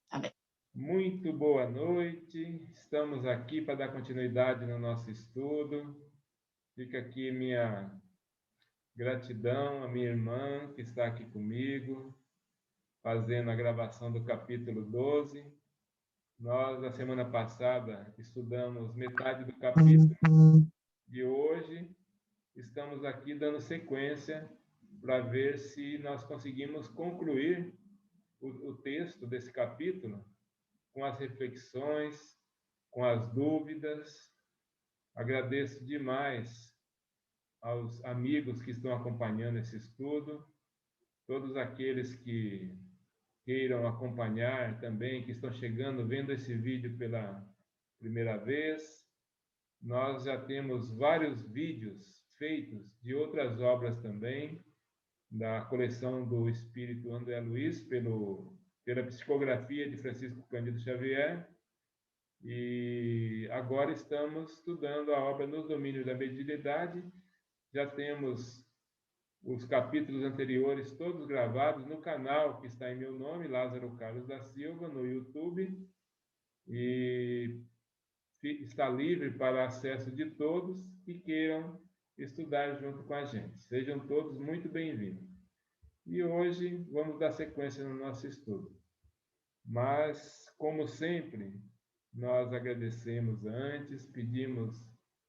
Tá bem. Muito boa noite. Estamos aqui para dar continuidade no nosso estudo. Fica aqui minha gratidão à minha irmã que está aqui comigo, fazendo a gravação do capítulo 12. Nós, na semana passada, estudamos metade do capítulo e hoje estamos aqui dando sequência para ver se nós conseguimos concluir o texto desse capítulo com as reflexões, com as dúvidas. Agradeço demais aos amigos que estão acompanhando esse estudo, todos aqueles que queiram acompanhar também, que estão chegando, vendo esse vídeo pela primeira vez. Nós já temos vários vídeos feitos de outras obras também, da coleção do Espírito André Luiz, pela psicografia de Francisco Cândido Xavier, e agora estamos estudando a obra Nos Domínios da Mediunidade. Já temos os capítulos anteriores todos gravados no canal que está em meu nome, Lázaro Carlos da Silva, no YouTube, e está livre para acesso de todos que queiram estudar junto com a gente. Sejam todos muito bem-vindos. E hoje vamos dar sequência no nosso estudo. Mas, como sempre, nós agradecemos antes, pedimos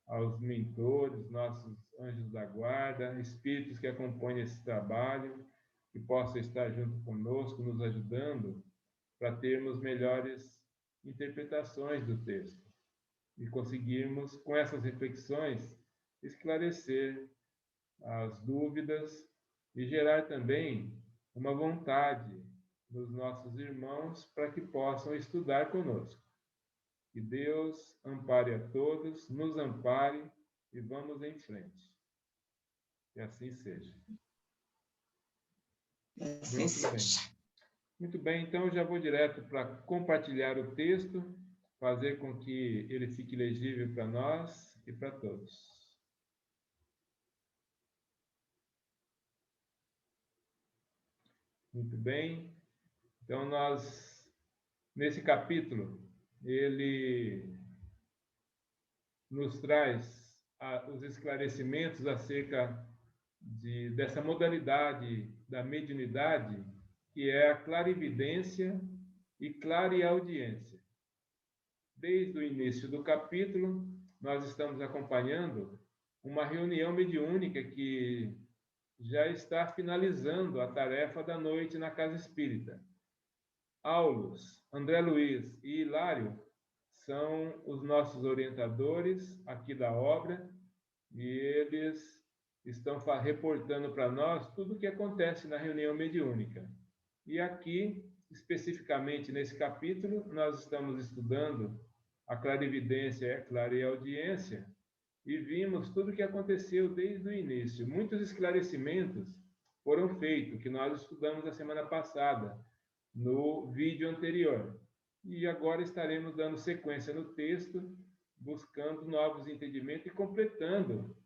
aos mentores, nossos anjos da guarda, espíritos que acompanham esse trabalho, que possam estar junto conosco, nos ajudando para termos melhores interpretações do texto e conseguirmos, com essas reflexões, esclarecer as dúvidas e gerar também uma vontade dos nossos irmãos para que possam estudar conosco. Que Deus ampare a todos, nos ampare e vamos em frente. Que assim seja. Assim seja. Muito bem, então eu já vou direto para compartilhar o texto, fazer com que ele fique legível para nós e para todos. Muito bem. Então, nesse capítulo, ele nos traz os esclarecimentos acerca dessa modalidade da mediunidade, que é a clarividência e clareaudiência. Desde o início do capítulo, nós estamos acompanhando uma reunião mediúnica que já está finalizando a tarefa da noite na Casa Espírita. Aulus, André Luiz e Hilário são os nossos orientadores aqui da obra e eles estão reportando para nós tudo o que acontece na reunião mediúnica. E aqui, especificamente nesse capítulo, nós estamos estudando a clarividência e a clareaudiência e vimos tudo o que aconteceu desde o início. Muitos esclarecimentos foram feitos, que nós estudamos a semana passada, no vídeo anterior. E agora estaremos dando sequência no texto, buscando novos entendimentos e completando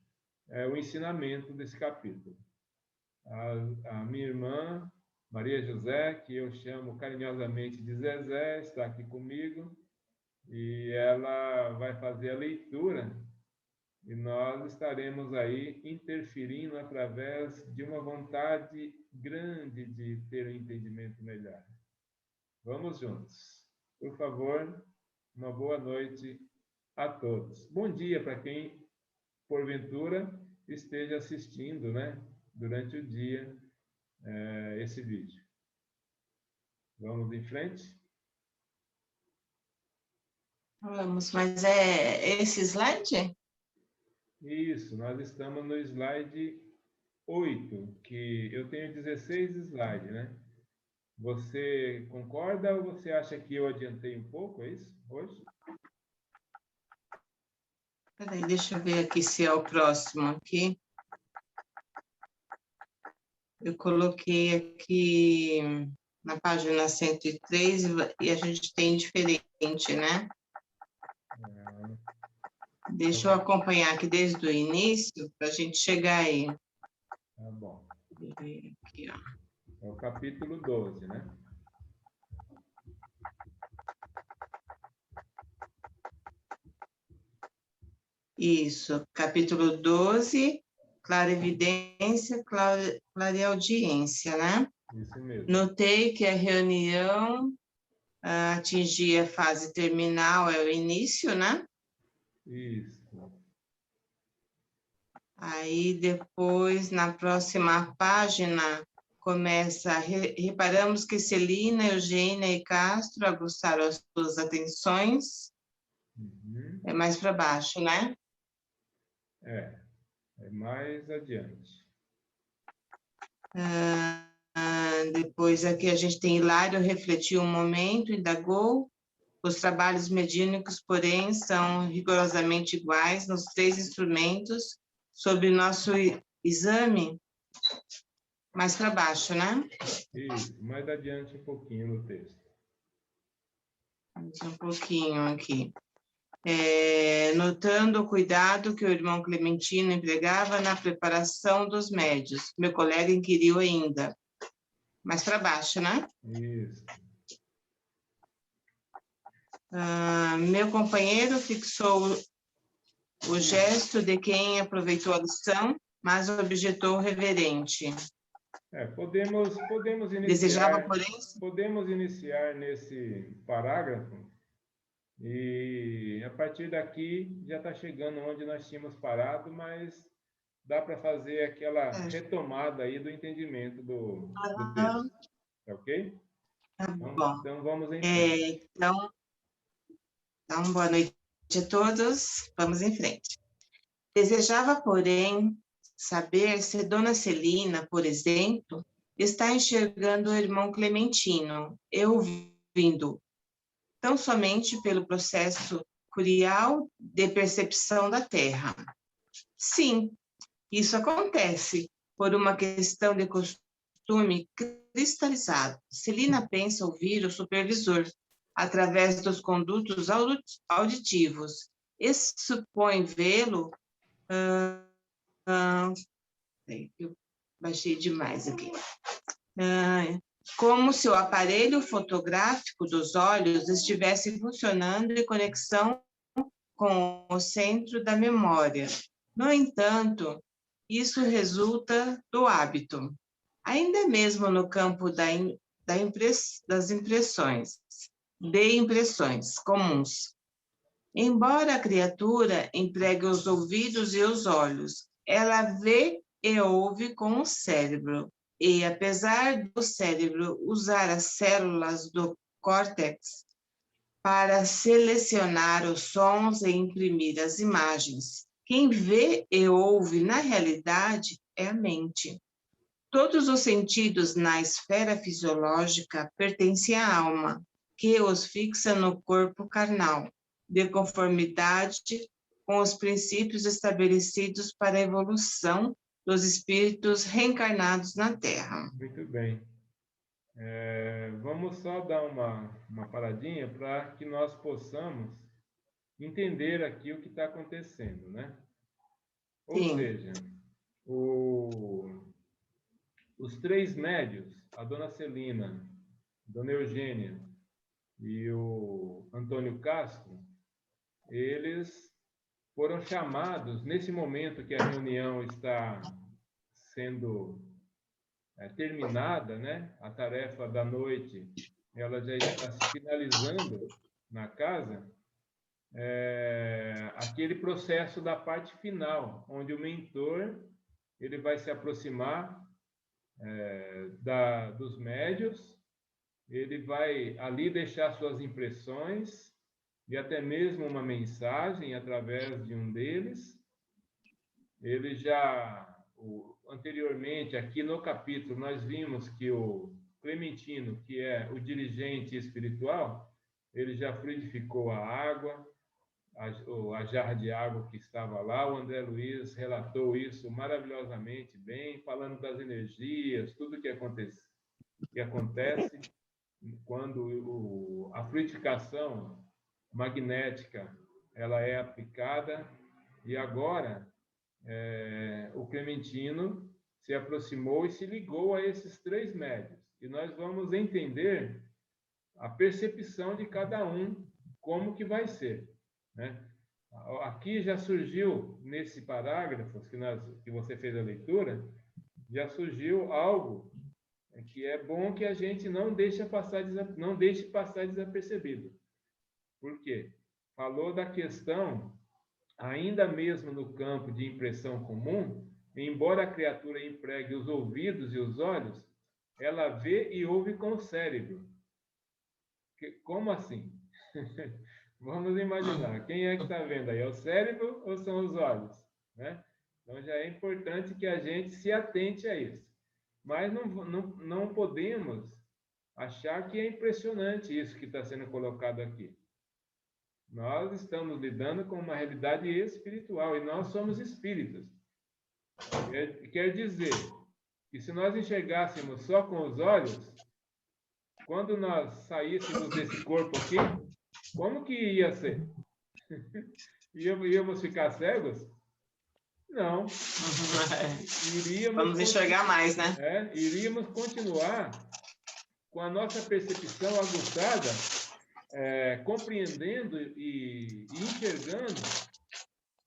o ensinamento desse capítulo. A minha irmã, Maria José, que eu chamo carinhosamente de Zezé, está aqui comigo, e ela vai fazer a leitura e nós estaremos aí interferindo através de uma vontade grande de ter um entendimento melhor. Vamos juntos. Por favor, uma boa noite a todos. Bom dia para quem, porventura, esteja assistindo, né, durante o dia, esse vídeo. Vamos em frente? Vamos, mas é esse slide? Isso, nós estamos no slide 8, que eu tenho 16 slides, né? Você concorda ou você acha que eu adiantei um pouco, é isso, hoje? Peraí, deixa eu ver aqui se é o próximo aqui. Eu coloquei aqui na página 103 e a gente tem diferente, né? Deixa eu acompanhar aqui desde o início para a gente chegar aí. Tá bom. Aqui, ó. É o capítulo 12, né? Isso, capítulo 12, clarividência, clareaudiência, né? Isso mesmo. Notei que a reunião atingia a fase terminal, é o início, né? Isso. Aí depois, na próxima página, começa, reparamos que Celina, Eugênia e Castro aguçaram as suas atenções. Uhum. É mais para baixo, né? É mais adiante. Depois aqui a gente tem Hilário refletiu um momento, indagou. Os trabalhos mediúnicos, porém, são rigorosamente iguais nos 3 instrumentos sobre nosso exame. Mais para baixo, né? Isso, mais adiante um pouquinho no texto. Um pouquinho aqui. Notando o cuidado que o irmão Clementino empregava na preparação dos médios. Meu colega inquiriu ainda. Mais para baixo, né? Isso. Meu companheiro fixou o gesto de quem aproveitou a lição, mas objetou reverente. Podemos Desejava, iniciar, porém, podemos iniciar nesse parágrafo e a partir daqui já está chegando onde nós tínhamos parado, mas dá para fazer aquela retomada aí do entendimento do texto, tá ok? Tá bom. Então vamos em frente. Então, boa noite a todos. Vamos em frente. Desejava, porém, saber se Dona Celina, por exemplo, está enxergando o irmão Clementino e ouvindo, tão somente pelo processo curial de percepção da Terra. Sim, isso acontece por uma questão de costume cristalizado. Celina pensa ouvir o supervisor através dos condutos auditivos e supõe vê-lo. Eu baixei demais aqui. Como se o aparelho fotográfico dos olhos estivesse funcionando em conexão com o centro da memória. No entanto, isso resulta do hábito, ainda mesmo no campo das impressões, de impressões comuns. Embora a criatura empregue os ouvidos e os olhos, ela vê e ouve com o cérebro. E, apesar do cérebro usar as células do córtex para selecionar os sons e imprimir as imagens, quem vê e ouve, na realidade, é a mente. Todos os sentidos na esfera fisiológica pertencem à alma, que os fixa no corpo carnal, de conformidade com os princípios estabelecidos para a evolução dos espíritos reencarnados na Terra. Muito bem. Vamos só dar uma paradinha para que nós possamos entender aqui o que está acontecendo, né? Ou Sim. seja, os 3 médios, a Dona Celina, Dona Eugênia e o Antônio Castro, eles foram chamados, nesse momento que a reunião está sendo terminada, né? A tarefa da noite, ela já está se finalizando na casa, aquele processo da parte final, onde o mentor ele vai se aproximar dos médios, ele vai ali deixar suas impressões e até mesmo uma mensagem através de um deles. Ele anteriormente, aqui no capítulo, nós vimos que o Clementino, que é o dirigente espiritual, ele já fluidificou a água, a jarra de água que estava lá. O André Luiz relatou isso maravilhosamente bem, falando das energias, tudo que acontece quando a fluidificação magnética ela é aplicada. E agora o Clementino se aproximou e se ligou a esses 3 médios. E nós vamos entender a percepção de cada um, como que vai ser, né? Aqui já surgiu, nesse parágrafo que você fez a leitura, já surgiu algo que é bom que a gente não deixe passar desapercebido. Por quê? Falou da questão, ainda mesmo no campo de impressão comum, embora a criatura empregue os ouvidos e os olhos, ela vê e ouve com o cérebro. Como assim? Vamos imaginar, quem é que está vendo aí? É o cérebro ou são os olhos? Né? Então já é importante que a gente se atente a isso. Mas não podemos achar que é impressionante isso que está sendo colocado aqui. Nós estamos lidando com uma realidade espiritual e nós somos espíritos. Quer dizer que se nós enxergássemos só com os olhos, quando nós saíssemos desse corpo aqui, como que ia ser? Íamos ficar cegos? Não. Vamos enxergar mais, né? Iríamos continuar com a nossa percepção aguçada, compreendendo e enxergando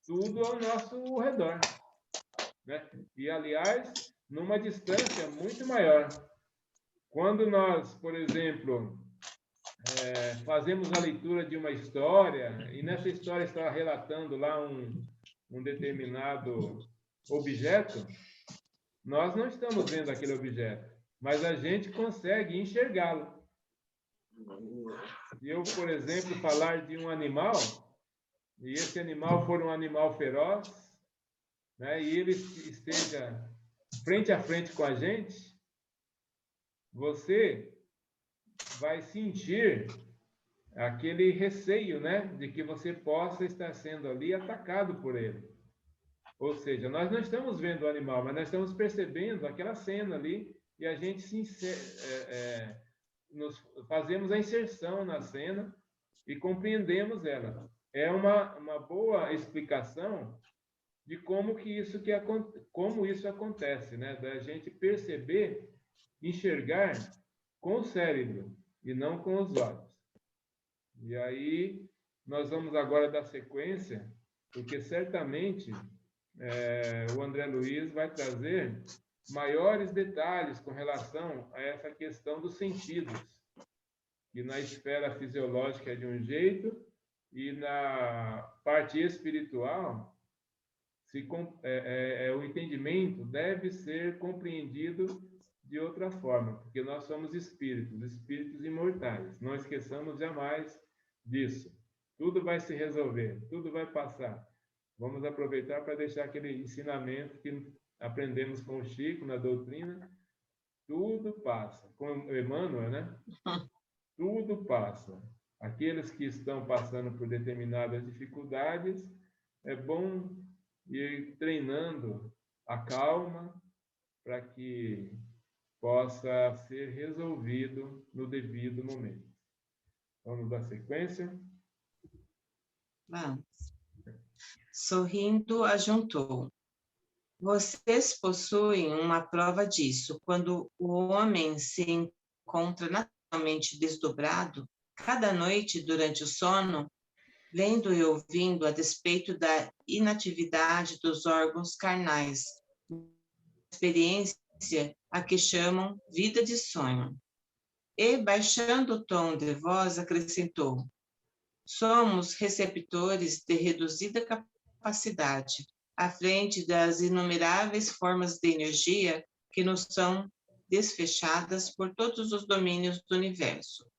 tudo ao nosso redor. Né? E, aliás, numa distância muito maior. Quando nós, por exemplo, fazemos a leitura de uma história, e nessa história está relatando lá um determinado objeto, nós não estamos vendo aquele objeto, mas a gente consegue enxergá-lo. Se eu, por exemplo, falar de um animal, e esse animal for um animal feroz, né, e ele esteja frente a frente com a gente, você vai sentir aquele receio, né, de que você possa estar sendo ali atacado por ele. Ou seja, nós não estamos vendo o animal, mas nós estamos percebendo aquela cena ali e a gente fazemos a inserção na cena e compreendemos ela. É uma boa explicação de como isso acontece, né? Da gente perceber, enxergar com o cérebro e não com os olhos. E aí nós vamos agora dar sequência, porque certamente o André Luiz vai trazer maiores detalhes com relação a essa questão dos sentidos, que na esfera fisiológica é de um jeito e na parte espiritual o entendimento deve ser compreendido de outra forma, porque nós somos espíritos imortais. Não esqueçamos jamais disso. Tudo vai se resolver, tudo vai passar. Vamos aproveitar para deixar aquele ensinamento que aprendemos com o Chico na doutrina. Tudo passa. Com o Emmanuel, né? Tudo passa. Aqueles que estão passando por determinadas dificuldades, é bom ir treinando a calma para que possa ser resolvido no devido momento. Vamos dar sequência? Vamos. Sorrindo, ajuntou. Vocês possuem uma prova disso. Quando o homem se encontra naturalmente desdobrado, cada noite durante o sono, lendo e ouvindo a despeito da inatividade dos órgãos carnais, experiência a que chamam vida de sonho. E, baixando o tom de voz, acrescentou: somos receptores de reduzida capacidade, à frente das inumeráveis formas de energia que nos são desfechadas por todos os domínios do universo,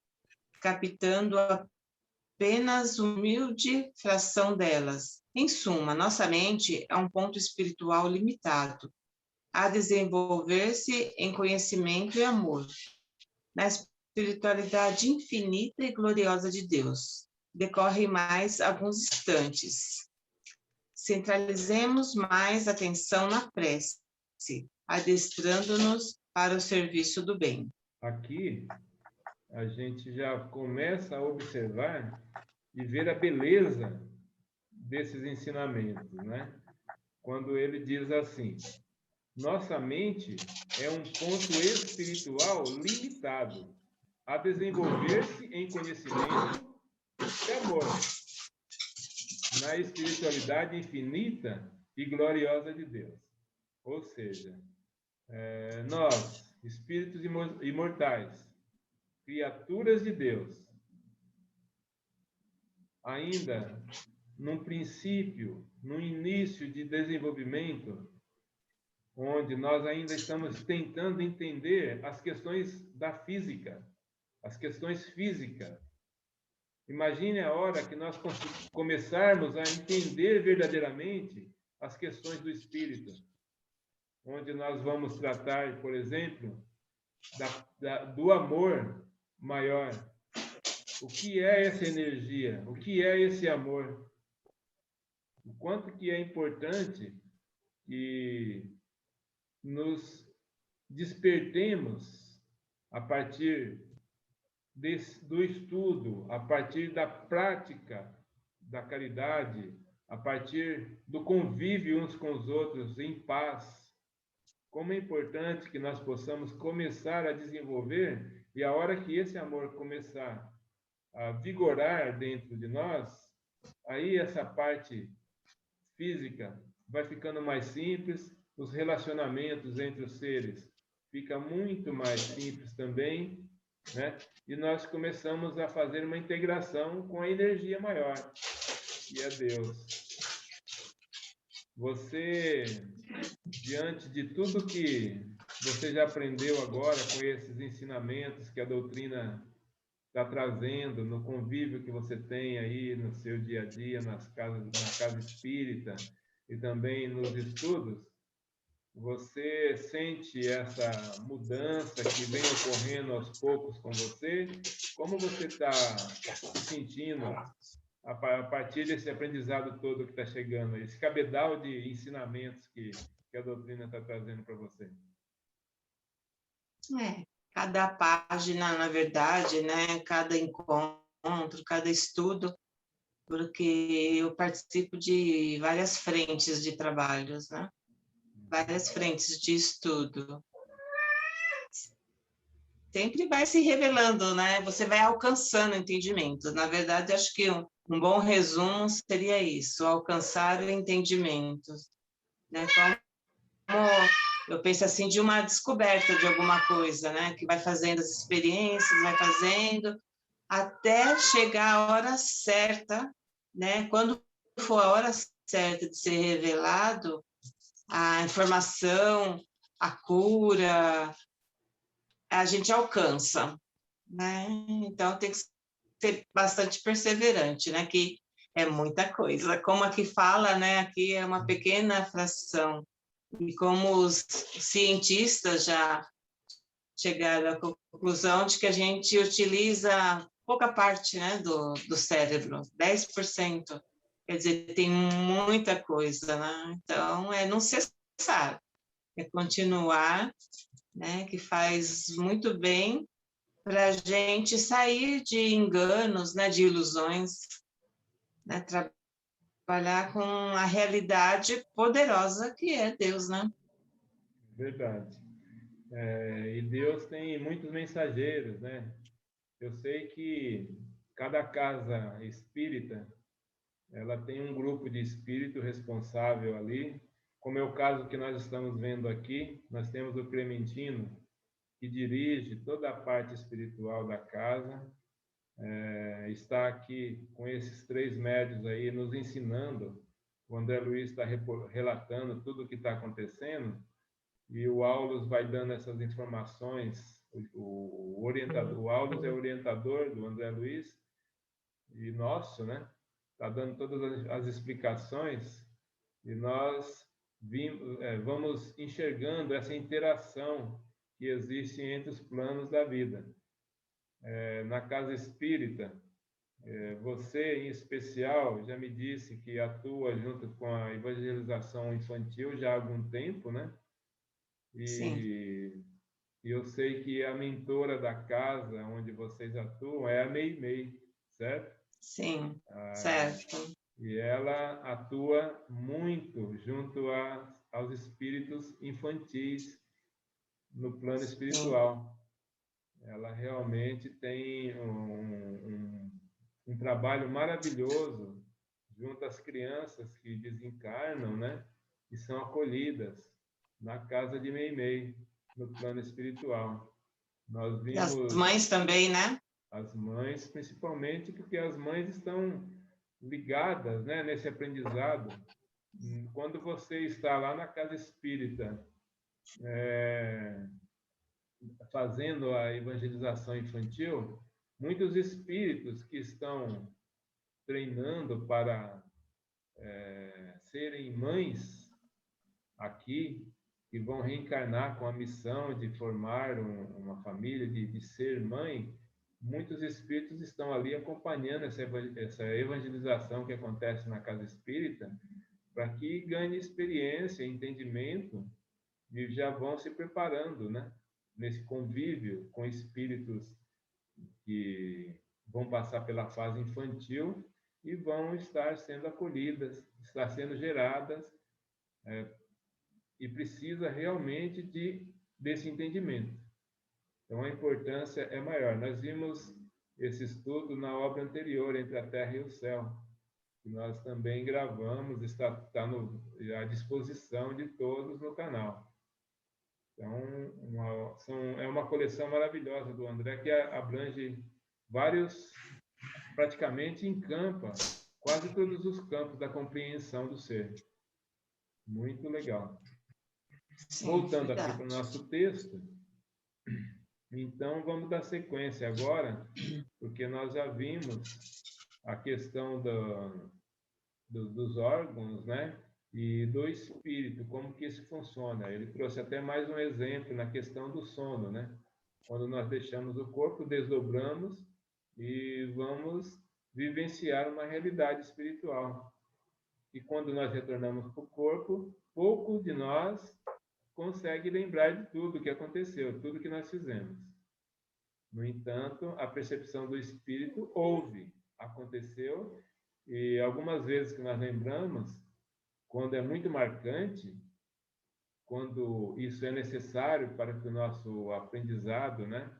captando apenas humilde fração delas. Em suma, nossa mente é um ponto espiritual limitado, a desenvolver-se em conhecimento e amor, na espiritualidade infinita e gloriosa de Deus. Decorre mais alguns instantes. Centralizemos mais atenção na prece, adestrando-nos para o serviço do bem. Aqui, a gente já começa a observar e ver a beleza desses ensinamentos, né? Quando ele diz assim: nossa mente é um ponto espiritual limitado a desenvolver-se em conhecimento e amor, na espiritualidade infinita e gloriosa de Deus. Ou seja, nós, espíritos imortais, criaturas de Deus, ainda num princípio, num início de desenvolvimento, onde nós ainda estamos tentando entender as questões da física, as questões físicas. Imagine a hora que nós começarmos a entender verdadeiramente as questões do espírito, onde nós vamos tratar, por exemplo, do amor maior. O que é essa energia? O que é esse amor? O quanto que é importante que nos despertemos a partir do estudo, a partir da prática da caridade, a partir do convívio uns com os outros em paz. Como é importante que nós possamos começar a desenvolver, e a hora que esse amor começar a vigorar dentro de nós, aí essa parte física vai ficando mais simples, os relacionamentos entre os seres fica muito mais simples também, né? E nós começamos a fazer uma integração com a energia maior, que é Deus. Você, diante de tudo que você já aprendeu agora com esses ensinamentos que a doutrina está trazendo, no convívio que você tem aí no seu dia a dia, na casa espírita e também nos estudos, você sente essa mudança que vem ocorrendo aos poucos com você? Como você está se sentindo a partir desse aprendizado todo que está chegando, esse cabedal de ensinamentos que a doutrina está trazendo para você? Cada página, na verdade, né? Cada encontro, cada estudo, porque eu participo de várias frentes de trabalhos, né? Várias frentes de estudo. Sempre vai se revelando, né? Você vai alcançando entendimento. Na verdade, acho que um bom resumo seria isso, alcançar o entendimento, né? Como eu penso assim, de uma descoberta de alguma coisa, né? Que vai fazendo as experiências, vai fazendo, até chegar a hora certa, né? Quando for a hora certa de ser revelado, a informação, a cura, a gente alcança, né? Então tem que ser bastante perseverante, né? Que é muita coisa. Como aqui fala, né? Aqui é uma pequena fração. E como os cientistas já chegaram à conclusão de que a gente utiliza pouca parte, né, do cérebro, 10%. Quer dizer, tem muita coisa, né? Então, não cessar, é continuar, né, que faz muito bem para a gente sair de enganos, né, de ilusões, né, trabalhar com a realidade poderosa que é Deus, né? Verdade. E Deus tem muitos mensageiros, né? Eu sei que cada casa espírita, ela tem um grupo de espírito responsável ali, como é o caso que nós estamos vendo aqui. Nós temos o Clementino, que dirige toda a parte espiritual da casa, está aqui com esses 3 médios aí nos ensinando. O André Luiz está relatando tudo o que está acontecendo, e o Aulus vai dando essas informações. O Aulus é o orientador do André Luiz e nosso, né? Está dando todas as explicações, e nós vamos enxergando essa interação que existe entre os planos da vida. Na casa espírita, você, em especial, já me disse que atua junto com a evangelização infantil já há algum tempo, né? E eu sei que a mentora da casa onde vocês atuam é a Meimei, certo? Sim, certo. E ela atua muito junto aos espíritos infantis no plano espiritual. Ela realmente tem um trabalho maravilhoso junto às crianças que desencarnam, né? E são acolhidas na casa de Meimei, no plano espiritual. Nós E as vimos mães também, né? as mães, principalmente porque as mães estão ligadas, né, nesse aprendizado. Quando você está lá na casa espírita, fazendo a evangelização infantil, muitos espíritos que estão treinando para serem mães aqui, que vão reencarnar com a missão de formar uma família, de ser mãe, muitos espíritos estão ali acompanhando essa evangelização que acontece na casa espírita, para que ganhe experiência, entendimento, e já vão se preparando, né? Nesse convívio com espíritos que vão passar pela fase infantil e vão estar sendo acolhidas, estar sendo geradas, e precisa realmente desse entendimento. Então, a importância é maior. Nós vimos esse estudo na obra anterior, Entre a Terra e o Céu, que nós também gravamos, está à disposição de todos no canal. Então, é uma coleção maravilhosa do André, que abrange praticamente encampa quase todos os campos da compreensão do ser. Muito legal. Sim, Voltando verdade. aqui para o nosso texto, então vamos dar sequência agora, porque nós já vimos a questão dos órgãos, né? E do espírito, como que isso funciona. Ele trouxe até mais um exemplo na questão do sono, né? Quando nós deixamos o corpo, desdobramos e vamos vivenciar uma realidade espiritual. E quando nós retornamos para o corpo, pouco de nós consegue lembrar de tudo que aconteceu, tudo que nós fizemos. No entanto, a percepção do espírito aconteceu, e algumas vezes que nós lembramos, quando é muito marcante, quando isso é necessário para que o nosso aprendizado, né,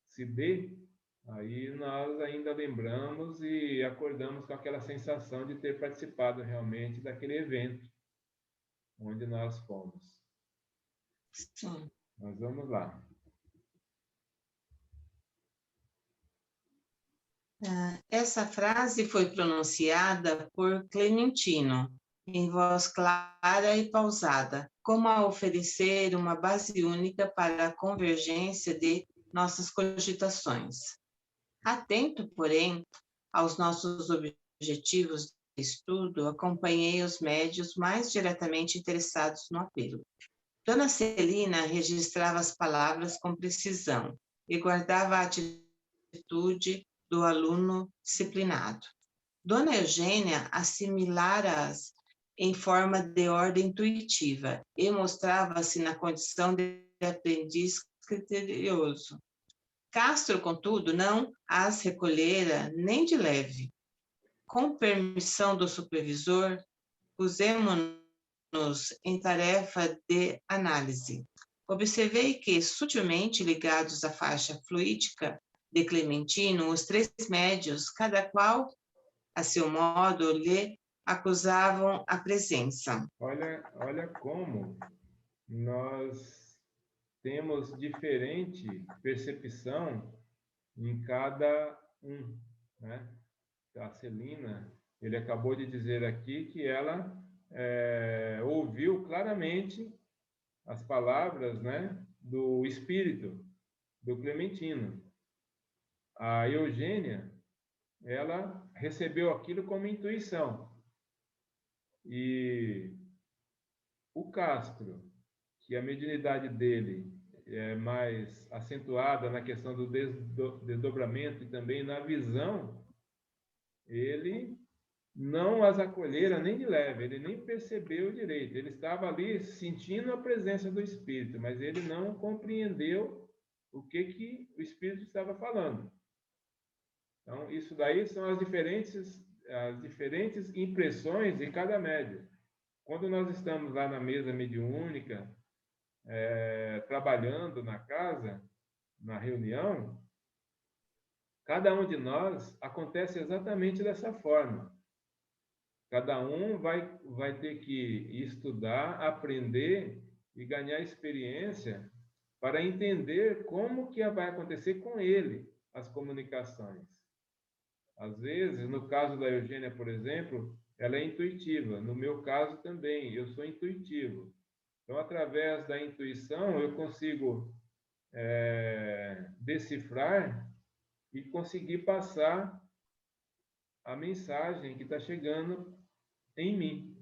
se dê, aí nós ainda lembramos e acordamos com aquela sensação de ter participado realmente daquele evento onde nós fomos. Sim. Nós vamos lá. Essa frase foi pronunciada por Clementino, em voz clara e pausada, como a oferecer uma base única para a convergência de nossas cogitações. Atento, porém, aos nossos objetivos de estudo, acompanhei os médios mais diretamente interessados no apelo. Dona Celina registrava as palavras com precisão e guardava a atitude do aluno disciplinado. Dona Eugênia assimilara-as em forma de ordem intuitiva e mostrava-se na condição de aprendiz criterioso. Castro, contudo, não as recolhera nem de leve. Com permissão do supervisor, pusemos-nos em tarefa de análise. Observei que, sutilmente ligados à faixa fluídica de Clementino, os três médios, cada qual, a seu modo, lhe acusavam a presença. Olha como nós temos diferente percepção em cada um, né? A Celina, ele acabou de dizer aqui que ela ouviu claramente as palavras, né, do espírito, do Clementino. A Eugênia, ela recebeu aquilo como intuição. E o Castro, que a mediunidade dele é mais acentuada na questão do desdobramento e também na visão, ele não as acolhera nem de leve, ele nem percebeu direito. Ele estava ali sentindo a presença do Espírito, mas ele não compreendeu o que o Espírito estava falando. Então, isso daí são as diferentes impressões de cada médium. Quando nós estamos lá na mesa mediúnica, trabalhando na casa, na reunião, cada um de nós acontece exatamente dessa forma. Cada um vai ter que estudar, aprender e ganhar experiência para entender como que vai acontecer com ele as comunicações. Às vezes, no caso da Eugênia, por exemplo, ela é intuitiva. No meu caso também, eu sou intuitivo. Então, através da intuição, eu consigo decifrar e conseguir passar a mensagem que está chegando em mim.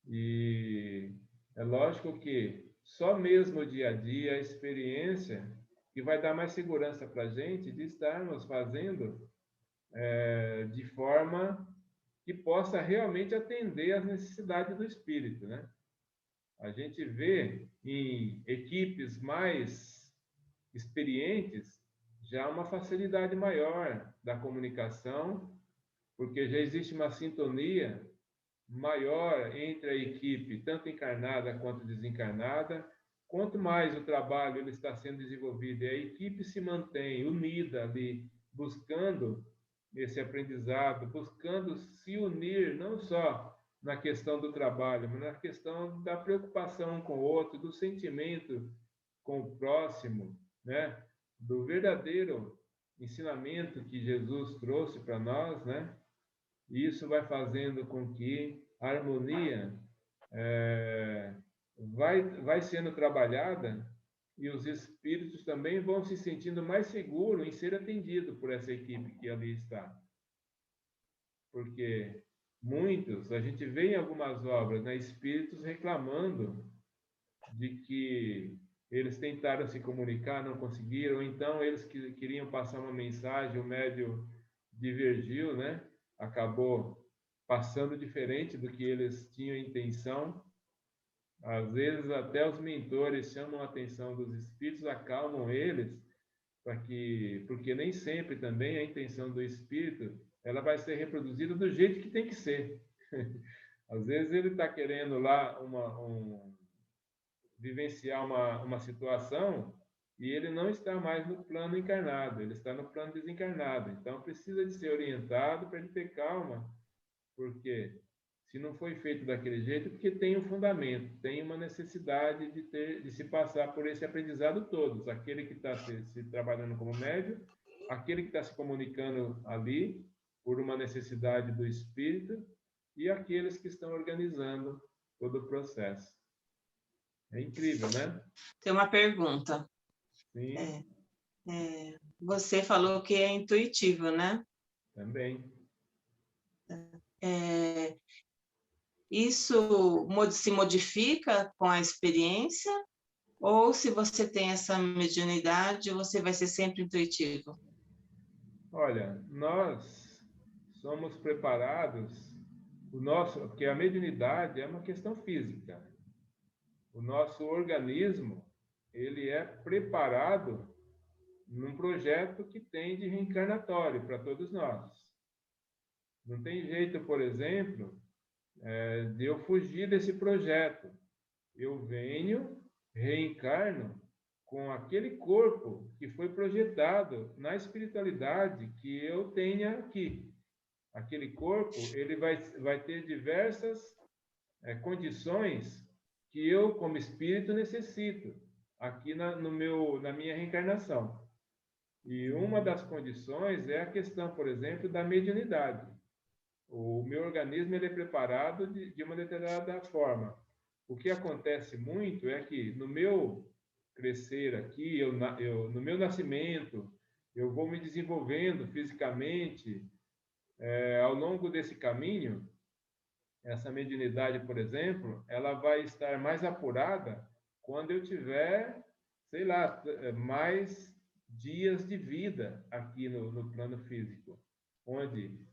E é lógico que só mesmo o dia a dia, a experiência, que vai dar mais segurança para a gente de estarmos fazendo de forma que possa realmente atender às necessidades do espírito, né? A gente vê em equipes mais experientes já uma facilidade maior da comunicação, porque já existe uma sintonia maior entre a equipe, tanto encarnada quanto desencarnada. Quanto mais o trabalho ele está sendo desenvolvido e a equipe se mantém unida ali, buscando esse aprendizado, buscando se unir, não só na questão do trabalho, mas na questão da preocupação com o outro, do sentimento com o próximo, né? Do verdadeiro ensinamento que Jesus trouxe para nós, né? E isso vai fazendo com que a harmonia vai sendo trabalhada e os espíritos também vão se sentindo mais seguros em ser atendido por essa equipe que ali está. Porque muitos, a gente vê em algumas obras, né, espíritos reclamando de que eles tentaram se comunicar, não conseguiram, ou então eles queriam passar uma mensagem, o médium divergiu, né? Acabou passando diferente do que eles tinham intenção. Às vezes até os mentores chamam a atenção dos espíritos, acalmam eles, porque nem sempre também a intenção do espírito ela vai ser reproduzida do jeito que tem que ser. Às vezes ele está querendo lá vivenciar uma situação e ele não está mais no plano encarnado, ele está no plano desencarnado. Então precisa de ser orientado para ele ter calma, porque se não foi feito daquele jeito, porque tem um fundamento, tem uma necessidade de se passar por esse aprendizado todos. Aquele que está se trabalhando como médium, aquele que está se comunicando ali por uma necessidade do espírito e aqueles que estão organizando todo o processo. É incrível, né? Tem uma pergunta. Sim. Você falou que é intuitivo, né? Também. Isso se modifica com a experiência? Ou se você tem essa mediunidade, você vai ser sempre intuitivo? Olha, nós somos preparados, porque a mediunidade é uma questão física. O nosso organismo, ele é preparado num projeto que tem de reencarnatório para todos nós. Não tem jeito, por exemplo, de eu fugir desse projeto. Eu venho, reencarno com aquele corpo que foi projetado na espiritualidade que eu tenha aqui. Aquele corpo, ele vai ter diversas condições que eu, como espírito, necessito aqui na minha reencarnação. E uma das condições é a questão, por exemplo, da mediunidade. O meu organismo ele é preparado de uma determinada forma. O que acontece muito é que no meu crescer aqui, no meu nascimento, eu vou me desenvolvendo fisicamente. Ao longo desse caminho, essa mediunidade, por exemplo, ela vai estar mais apurada quando eu tiver, sei lá, mais dias de vida aqui no plano físico, onde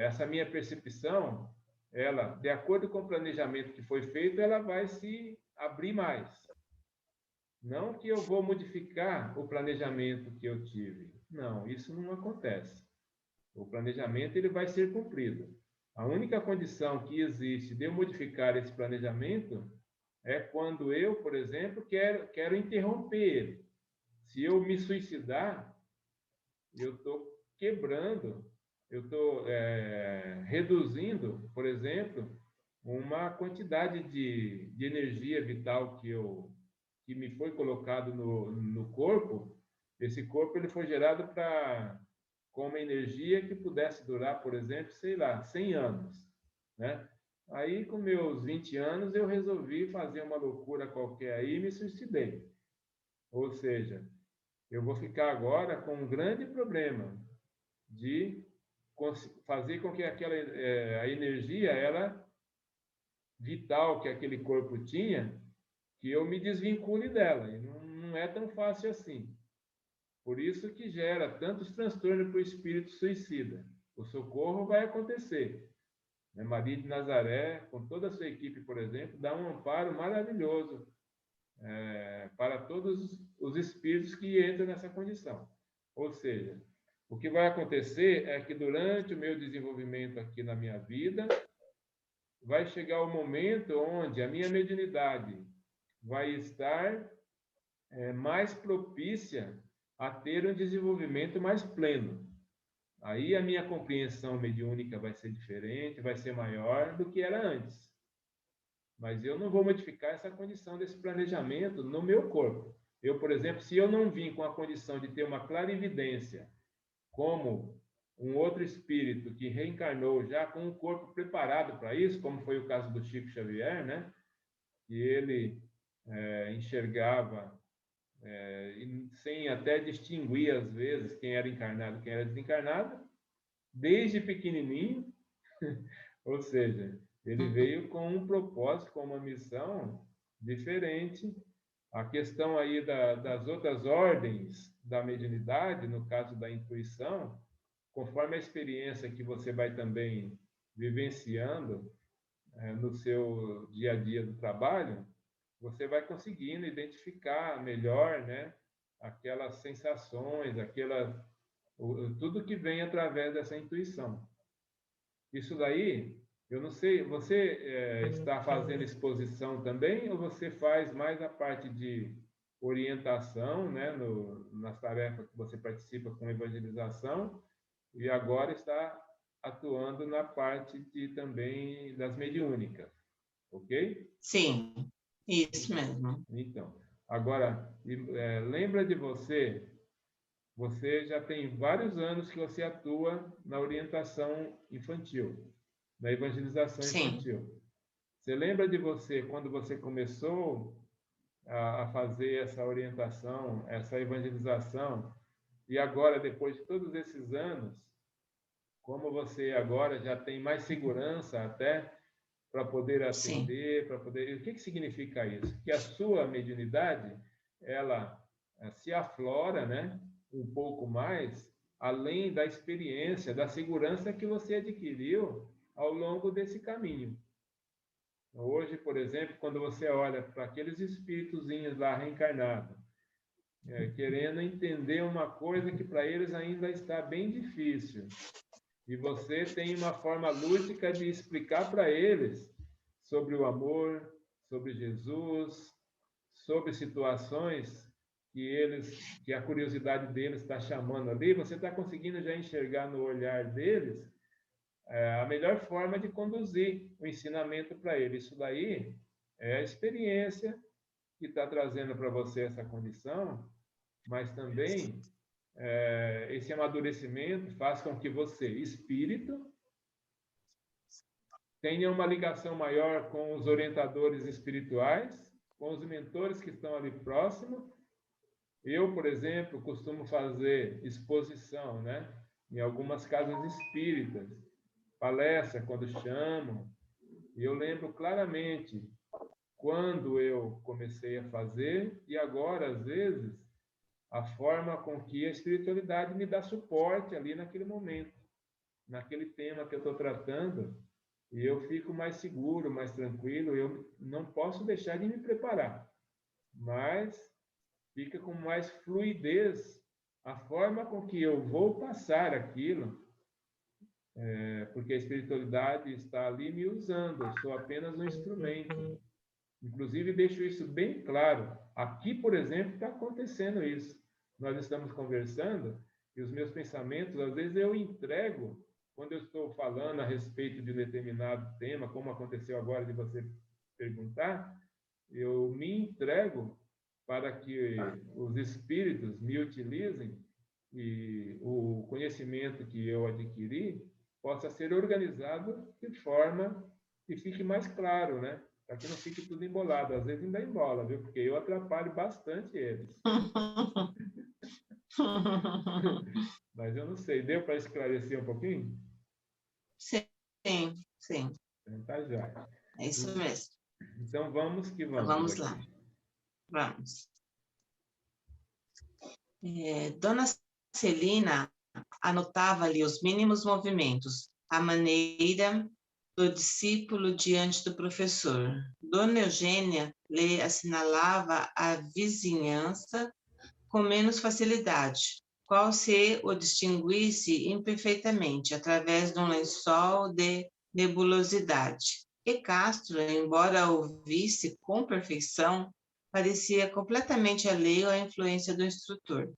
essa minha percepção, ela, de acordo com o planejamento que foi feito, ela vai se abrir mais. Não que eu vou modificar o planejamento que eu tive. Não, isso não acontece. O planejamento ele vai ser cumprido. A única condição que existe de eu modificar esse planejamento é quando eu, por exemplo, quero interromper ele. Se eu me suicidar, eu estou quebrando eu estou reduzindo, por exemplo, uma quantidade de energia vital que me foi colocado no corpo. Esse corpo ele foi gerado com uma energia que pudesse durar, por exemplo, sei lá, 100 anos, né? Aí, com meus 20 anos, eu resolvi fazer uma loucura qualquer aí e me suicidei. Ou seja, eu vou ficar agora com um grande problema de fazer com que a energia, ela vital que aquele corpo tinha, que eu me desvincule dela. E não é tão fácil assim. Por isso que gera tantos transtornos para o espírito suicida. O socorro vai acontecer. Maria de Nazaré, com toda a sua equipe, por exemplo, dá um amparo maravilhoso para todos os espíritos que entram nessa condição. Ou seja, o que vai acontecer é que durante o meu desenvolvimento aqui na minha vida, vai chegar o momento onde a minha mediunidade vai estar mais propícia a ter um desenvolvimento mais pleno. Aí a minha compreensão mediúnica vai ser diferente, vai ser maior do que era antes. Mas eu não vou modificar essa condição desse planejamento no meu corpo. Eu, por exemplo, se eu não vim com a condição de ter uma clarividência, como um outro espírito que reencarnou já com um corpo preparado para isso, como foi o caso do Chico Xavier, né? Que ele enxergava sem até distinguir, às vezes, quem era encarnado e quem era desencarnado, desde pequenininho, ou seja, ele veio com um propósito, com uma missão diferente. A questão aí das outras ordens da mediunidade, no caso da intuição, conforme a experiência que você vai também vivenciando no seu dia a dia do trabalho, você vai conseguindo identificar melhor, né, aquelas sensações, tudo que vem através dessa intuição. Isso daí, eu não sei, você está fazendo exposição também ou você faz mais a parte de orientação, né, nas tarefas que você participa com evangelização e agora está atuando na parte também das mediúnicas, ok? Sim, isso mesmo. Então, agora, lembra de você já tem vários anos que você atua na orientação infantil, na evangelização infantil. Sim. Você lembra de você quando você começou a fazer essa orientação, essa evangelização, e agora, depois de todos esses anos, como você agora já tem mais segurança até para poder atender, para poder... O que significa isso? Que a sua mediunidade, ela se aflora, né, um pouco mais, além da experiência, da segurança que você adquiriu ao longo desse caminho. Hoje, por exemplo, quando você olha para aqueles espíritozinhos lá reencarnados, querendo entender uma coisa que para eles ainda está bem difícil, e você tem uma forma lúdica de explicar para eles sobre o amor, sobre Jesus, sobre situações que a curiosidade deles está chamando ali, você está conseguindo já enxergar no olhar deles a melhor forma de conduzir o ensinamento para eles. Isso daí é a experiência que está trazendo para você essa condição, mas também esse amadurecimento faz com que você, espírito, tenha uma ligação maior com os orientadores espirituais, com os mentores que estão ali próximo. Eu, por exemplo, costumo fazer exposição, né, em algumas casas espíritas, palestra quando chamam, e eu lembro claramente quando eu comecei a fazer e agora, às vezes, a forma com que a espiritualidade me dá suporte ali naquele momento, naquele tema que eu estou tratando, e eu fico mais seguro, mais tranquilo. Eu não posso deixar de me preparar, mas fica com mais fluidez a forma com que eu vou passar aquilo, porque a espiritualidade está ali me usando, eu sou apenas um instrumento. Inclusive, deixo isso bem claro. Aqui, por exemplo, está acontecendo isso. Nós estamos conversando e os meus pensamentos, às vezes, eu entrego quando eu estou falando a respeito de um determinado tema, como aconteceu agora de você perguntar, eu me entrego para que os espíritos me utilizem e o conhecimento que eu adquiri possa ser organizado de forma que fique mais claro, né? Para que não fique tudo embolado. Às vezes ainda embola, viu? Porque eu atrapalho bastante eles. Mas eu não sei, deu para esclarecer um pouquinho? Sim, sim. Então, tá já. É isso mesmo. Então vamos que Então, vamos vamos aqui. lá. Vamos. Dona Celina anotava ali os mínimos movimentos, a maneira do discípulo diante do professor. Dona Eugênia lhe assinalava a vizinhança com menos facilidade, qual se o distinguisse imperfeitamente através de um lençol de nebulosidade. E Castro, embora o visse com perfeição, parecia completamente alheio à influência do instrutor.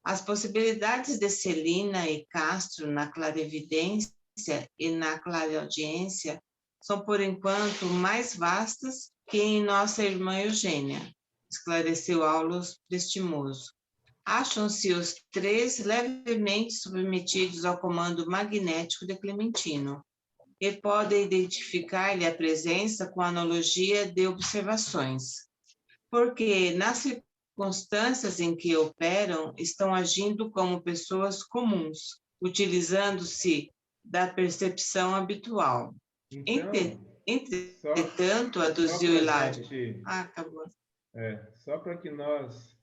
As possibilidades de Celina e Castro na clarividência e na clareaudiência são, por enquanto, mais vastas que em nossa irmã Eugênia, esclareceu Aulus Prestimoso. Acham-se os três levemente submetidos ao comando magnético de Clementino e podem identificar-lhe a presença com a analogia de observações, porque nas circunstâncias em que operam estão agindo como pessoas comuns, utilizando-se da percepção habitual. Então, Entretanto, aduziu Hilário. Acabou. Só para que nós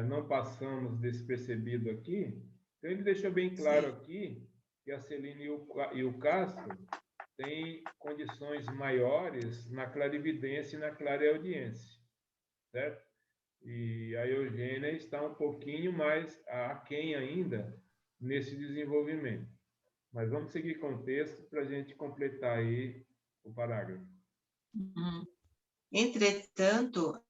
não passamos despercebido aqui, então ele deixou bem claro aqui que a Celina e o Castro têm condições maiores na clarividência e na clareaudiência, certo? E a Eugênia está um pouquinho mais aquém ainda nesse desenvolvimento. Mas vamos seguir com o texto para a gente completar aí o parágrafo. Entretanto,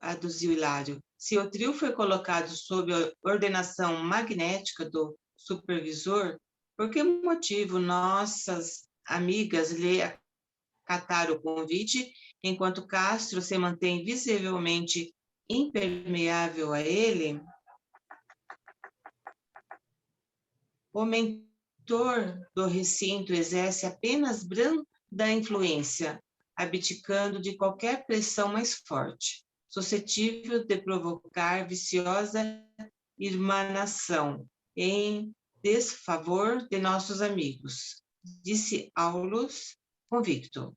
aduziu Hilário, se o trio foi colocado sob a ordenação magnética do supervisor, por que motivo nossas amigas lhe acataram o convite, enquanto Castro se mantém visivelmente impermeável a ele? O mentor do recinto exerce apenas branda influência, abdicando de qualquer pressão mais forte, suscetível de provocar viciosa irmanação em desfavor de nossos amigos, disse Aulus, convicto.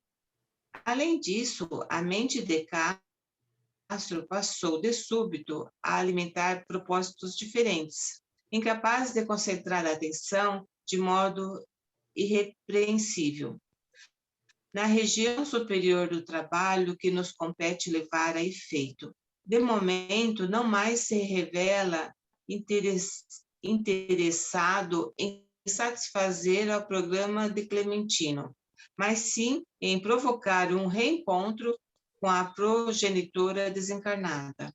Além disso, a mente de Castro passou de súbito a alimentar propósitos diferentes, incapaz de concentrar a atenção de modo irrepreensível na região superior do trabalho que nos compete levar a efeito. De momento, não mais se revela interessado em satisfazer ao programa de Clementino, mas sim em provocar um reencontro com a progenitora desencarnada.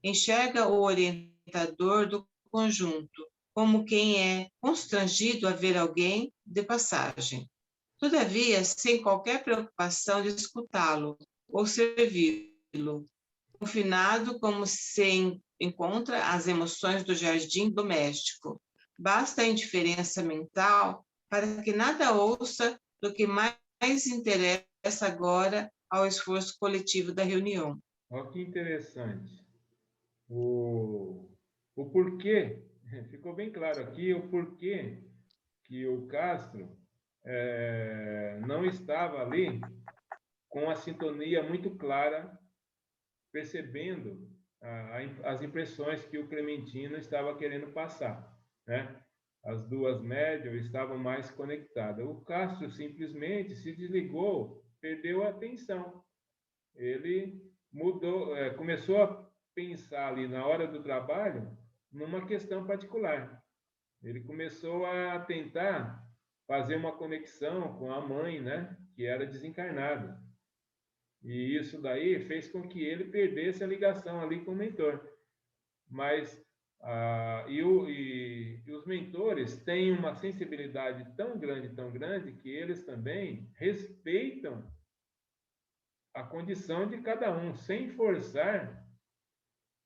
Enxerga o orientador do conjunto como quem é constrangido a ver alguém de passagem. Todavia, sem qualquer preocupação de escutá-lo ou servi-lo, confinado como se encontra as emoções do jardim doméstico. Basta a indiferença mental para que nada ouça do que mais interessa agora ao esforço coletivo da reunião. Olha que interessante. O porquê, ficou bem claro aqui o porquê que o Castro não estava ali com a sintonia muito clara, percebendo as impressões que o Clementino estava querendo passar, né? As duas médias estavam mais conectadas. O Castro simplesmente se desligou, perdeu a atenção. Ele mudou, começou a pensar ali na hora do trabalho numa questão particular. Ele começou a tentar fazer uma conexão com a mãe, né, que era desencarnada. E isso daí fez com que ele perdesse a ligação ali com o mentor. Mas E os mentores têm uma sensibilidade tão grande, que eles também respeitam a condição de cada um, sem forçar,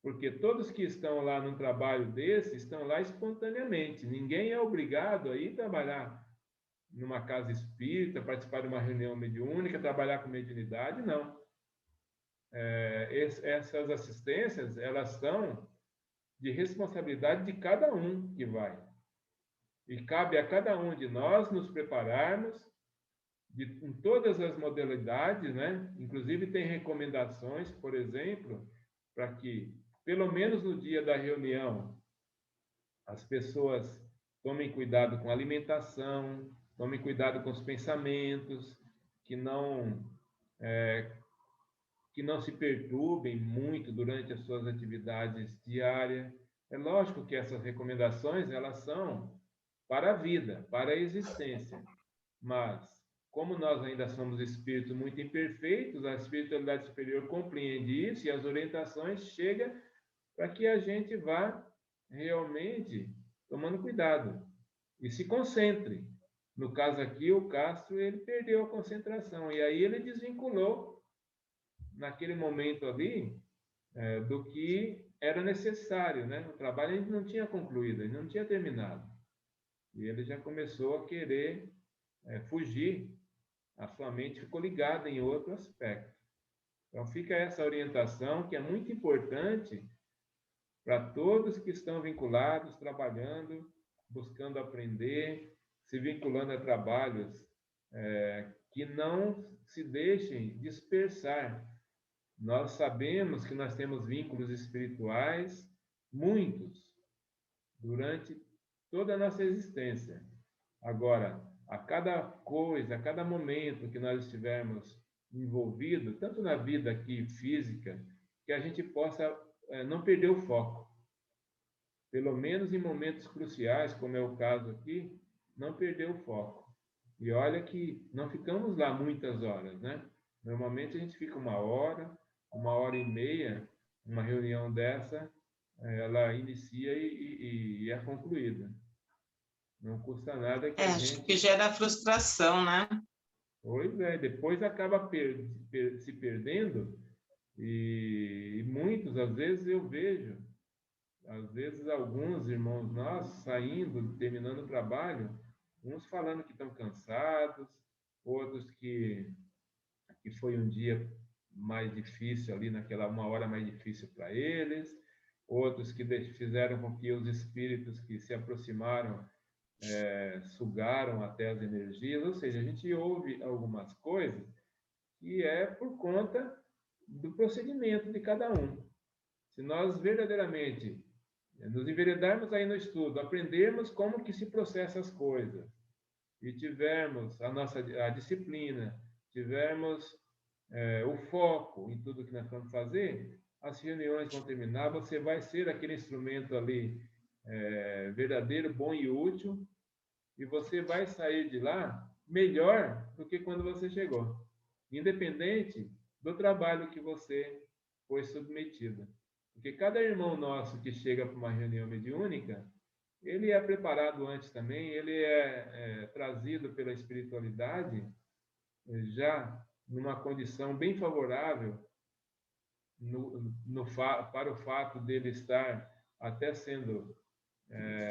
porque todos que estão lá num trabalho desse estão lá espontaneamente. Ninguém é obrigado a ir trabalhar numa casa espírita, participar de uma reunião mediúnica, trabalhar com mediunidade, não. Essas assistências, elas são de responsabilidade de cada um que vai. E cabe a cada um de nós nos prepararmos em todas as modalidades, né? Inclusive tem recomendações, por exemplo, para que, pelo menos no dia da reunião, as pessoas tomem cuidado com a alimentação, tomem cuidado com os pensamentos, que não se perturbem muito durante as suas atividades diárias. É lógico que essas recomendações, elas são para a vida, para a existência. Mas, como nós ainda somos espíritos muito imperfeitos, a espiritualidade superior compreende isso e as orientações chegam para que a gente vá realmente tomando cuidado e se concentre. No caso aqui, o Castro, ele perdeu a concentração e aí ele desvinculou naquele momento ali do que era necessário, né? O trabalho ainda não tinha concluído, ele não tinha terminado. E ele já começou a querer fugir, a sua mente ficou ligada em outro aspecto. Então fica essa orientação que é muito importante para todos que estão vinculados, trabalhando, buscando aprender, se vinculando a trabalhos que não se deixem dispersar. Nós sabemos que nós temos vínculos espirituais, muitos, durante toda a nossa existência. Agora, a cada coisa, a cada momento que nós estivermos envolvidos, tanto na vida aqui física, que a gente possa não perder o foco. Pelo menos em momentos cruciais, como é o caso aqui, não perder o foco. E olha que não ficamos lá muitas horas, né? Normalmente a gente fica 1 hora e meia, uma reunião dessa, ela inicia e é concluída. Não custa nada que a gente... Acho que gera frustração, né? Pois é, depois acaba se perdendo e muitos, às vezes eu vejo, às vezes alguns irmãos nossos saindo, terminando o trabalho, uns falando que estão cansados, outros que foi um dia mais difícil ali, naquela 1 hora mais difícil para eles, outros que fizeram com que os espíritos que se aproximaram sugaram até as energias, ou seja, a gente ouve algumas coisas que é por conta do procedimento de cada um. Se nós verdadeiramente nos enveredarmos aí no estudo, aprendermos como que se processa as coisas, e tivermos a disciplina, tivermos o foco em tudo que nós vamos fazer, as reuniões vão terminar, você vai ser aquele instrumento ali verdadeiro, bom e útil, e você vai sair de lá melhor do que quando você chegou, independente do trabalho que você foi submetido. Porque cada irmão nosso que chega para uma reunião mediúnica, ele é preparado antes também, ele é trazido pela espiritualidade já numa condição bem favorável para o fato dele estar até sendo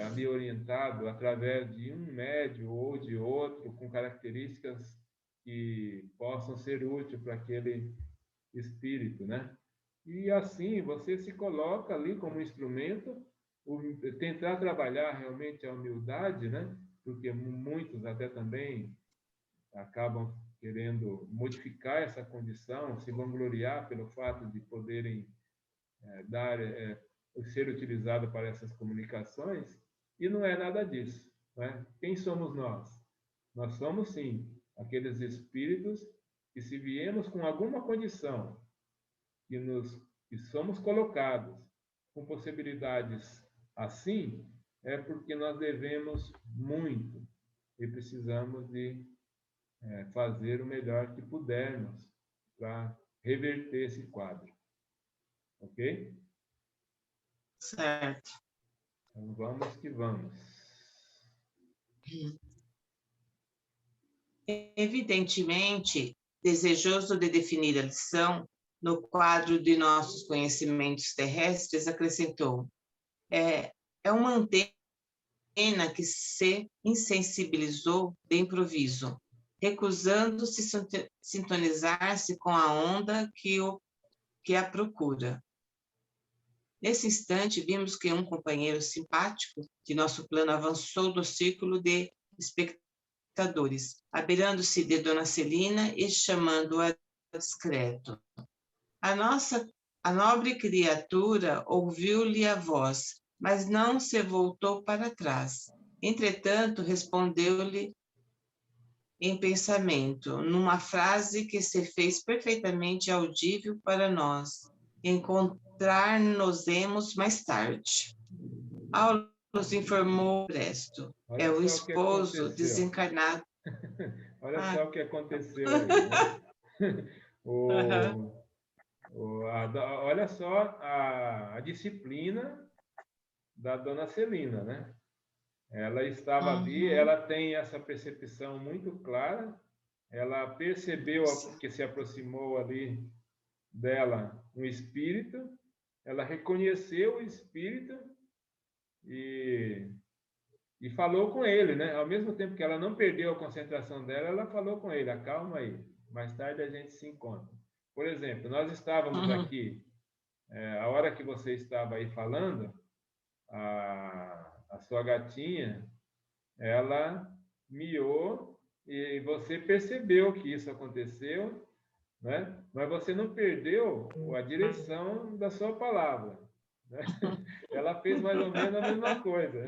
ali orientado através de um médium ou de outro, com características que possam ser úteis para aquele espírito, né? E assim você se coloca ali como instrumento, tentar trabalhar realmente a humildade, né? Porque muitos até também acabam querendo modificar essa condição, se vangloriar pelo fato de poderem ser utilizado para essas comunicações, e não é nada disso, né? Quem somos nós? Nós somos, sim, aqueles espíritos que, se viemos com alguma condição, que somos colocados com possibilidades assim, é porque nós devemos muito e precisamos de fazer o melhor que pudermos para reverter esse quadro. Ok? Certo. Então, vamos que vamos. Evidentemente, desejoso de definir a lição, no quadro de nossos conhecimentos terrestres, acrescentou: é uma antena que se insensibilizou de improviso, recusando-se sintonizar-se com a onda que a procura. Nesse instante, vimos que um companheiro simpático de nosso plano avançou do círculo de espectadores, abeirando-se de Dona Celina e chamando-a discreto. A nobre criatura ouviu-lhe a voz, mas não se voltou para trás. Entretanto, respondeu-lhe em pensamento, numa frase que se fez perfeitamente audível para nós: encontrar-nos-emos mais tarde. Aulos informou Presto. Olha É o só o que esposo aconteceu. desencarnado. Olha só o que aconteceu aí, né? Olha só a disciplina da Dona Celina, né? Ela estava ali, ela tem essa percepção muito clara, ela percebeu que se aproximou ali dela um espírito, ela reconheceu o espírito e falou com ele, né? Ao mesmo tempo que ela não perdeu a concentração dela, ela falou com ele: acalma aí, mais tarde a gente se encontra. Por exemplo, nós estávamos aqui, a hora que você estava aí falando, a sua gatinha, ela miou e você percebeu que isso aconteceu, né? Mas você não perdeu a direção da sua palavra, né? Ela fez mais ou menos a mesma coisa.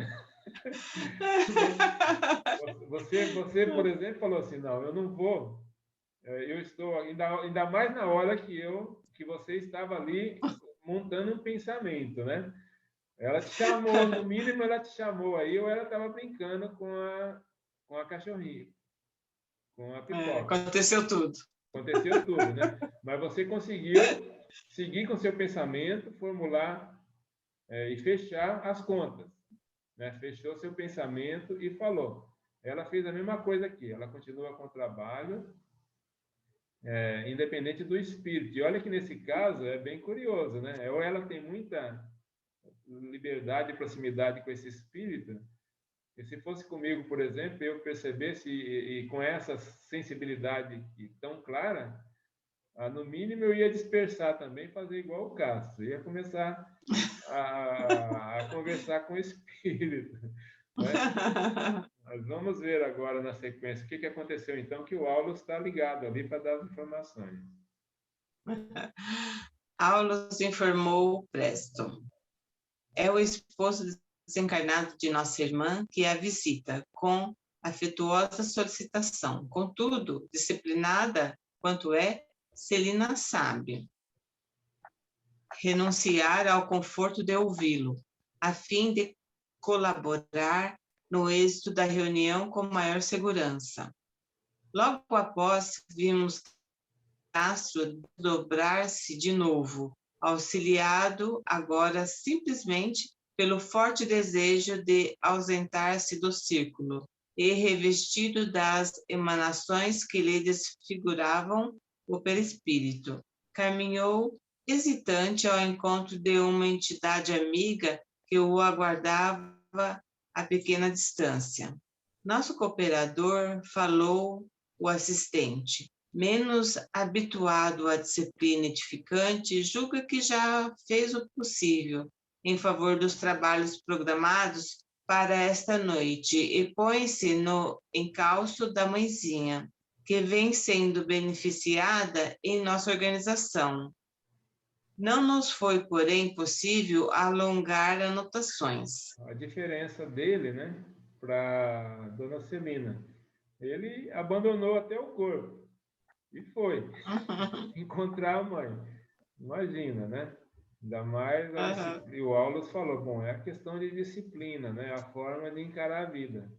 Você, por exemplo, falou assim: não, eu não vou. Eu estou ainda mais na hora que você estava ali montando um pensamento, né? Ela te chamou, no mínimo ela te chamou aí, ou ela estava brincando com a cachorrinha, com a pipoca. Aconteceu tudo. Aconteceu tudo, né? Mas você conseguiu seguir com seu pensamento, formular e fechar as contas, né? Fechou seu pensamento e falou. Ela fez a mesma coisa aqui, ela continua com o trabalho, independente do espírito. E olha que nesse caso é bem curioso, né? Ou ela tem muita liberdade e proximidade com esse espírito, e se fosse comigo, por exemplo, eu percebesse e com essa sensibilidade tão clara, no mínimo eu ia dispersar também, fazer igual o Castro, ia começar a conversar com o espírito, né? Mas vamos ver agora na sequência o que aconteceu então, que o Aulos está ligado ali para dar as informações. Aulos informou Presto. É o esposo desencarnado de nossa irmã que a visita com afetuosa solicitação. Contudo, disciplinada quanto é, Celina sabe renunciar ao conforto de ouvi-lo, a fim de colaborar no êxito da reunião com maior segurança. Logo após, vimos Castro dobrar-se de novo, auxiliado agora simplesmente pelo forte desejo de ausentar-se do círculo e revestido das emanações que lhe desfiguravam o perispírito. Caminhou hesitante ao encontro de uma entidade amiga que o aguardava a pequena distância. Nosso cooperador falou o assistente, menos habituado à disciplina edificante, julga que já fez o possível em favor dos trabalhos programados para esta noite e põe-se no encalço da mãezinha, que vem sendo beneficiada em nossa organização. Não nos foi, porém, possível alongar anotações. A diferença dele, né, para Dona Celina, ele abandonou até o corpo e foi encontrar a mãe. Imagina, né? Ainda mais a disciplina. E o Aulos falou, bom, é a questão de disciplina, né? A forma de encarar a vida.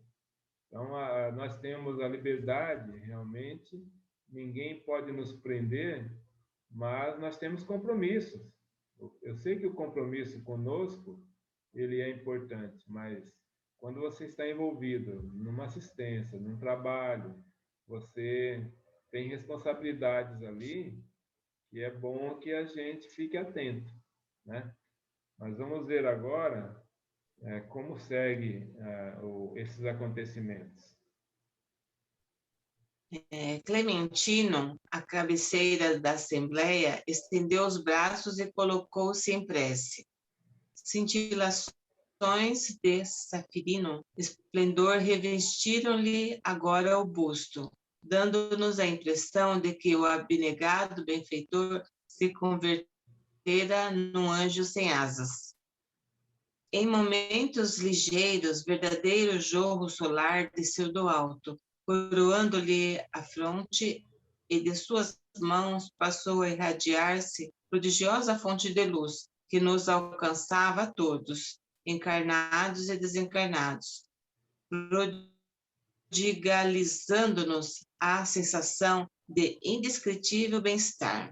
Então, nós temos a liberdade, realmente, ninguém pode nos prender, mas nós temos compromissos. Eu sei que o compromisso conosco, ele é importante, mas quando você está envolvido numa assistência, num trabalho, você tem responsabilidades ali, e é bom que a gente fique atento, né? Mas vamos ver agora como segue esses acontecimentos. Clementino, à cabeceira da Assembleia, estendeu os braços e colocou-se em prece. Cintilações de safirino esplendor revestiram-lhe agora o busto, dando-nos a impressão de que o abnegado benfeitor se convertera num anjo sem asas. Em momentos ligeiros, verdadeiro jorro solar desceu do alto, coroando-lhe a fronte, e de suas mãos passou a irradiar-se prodigiosa fonte de luz, que nos alcançava a todos, encarnados e desencarnados, prodigalizando-nos a sensação de indescritível bem-estar.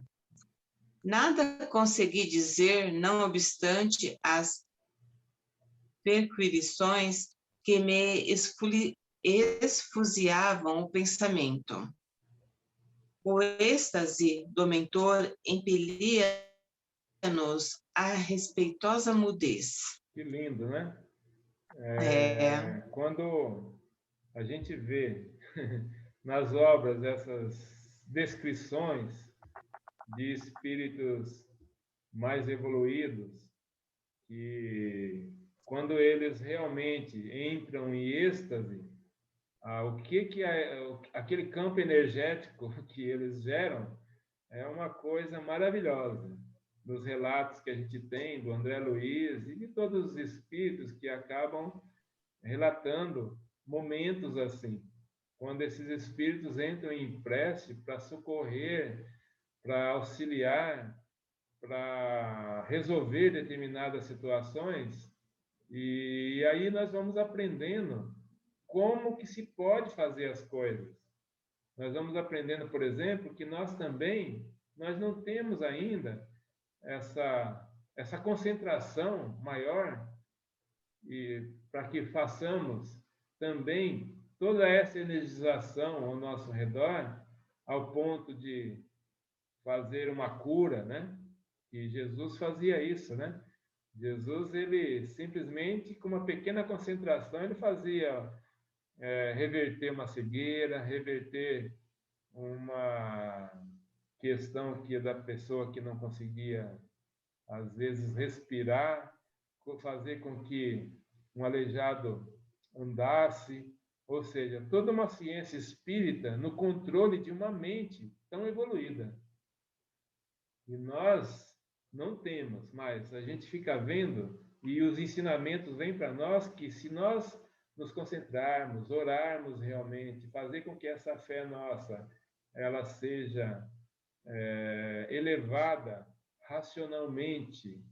Nada consegui dizer, não obstante as perquirições que me esfuziavam o pensamento. O êxtase do mentor impelia-nos à respeitosa mudez. Que lindo, né? Quando a gente vê nas obras essas descrições de espíritos mais evoluídos, que quando eles realmente entram em êxtase, o que aquele campo energético que eles geram é uma coisa maravilhosa. Nos relatos que a gente tem do André Luiz e de todos os espíritos que acabam relatando momentos assim, quando esses espíritos entram em prece para socorrer, para auxiliar, para resolver determinadas situações, e aí nós vamos aprendendo como que se pode fazer as coisas. Nós vamos aprendendo, por exemplo, que nós não temos ainda essa concentração maior, e para que façamos também toda essa energização ao nosso redor, ao ponto de fazer uma cura, né? E Jesus fazia isso, né? Jesus, ele simplesmente, com uma pequena concentração, ele fazia reverter uma cegueira, reverter uma questão que da pessoa que não conseguia, às vezes, respirar, fazer com que um aleijado andasse, ou seja, toda uma ciência espírita no controle de uma mente tão evoluída. E nós não temos, mas a gente fica vendo, e os ensinamentos vêm para nós que se nós nos concentrarmos, orarmos realmente, fazer com que essa fé nossa ela seja elevada racionalmente,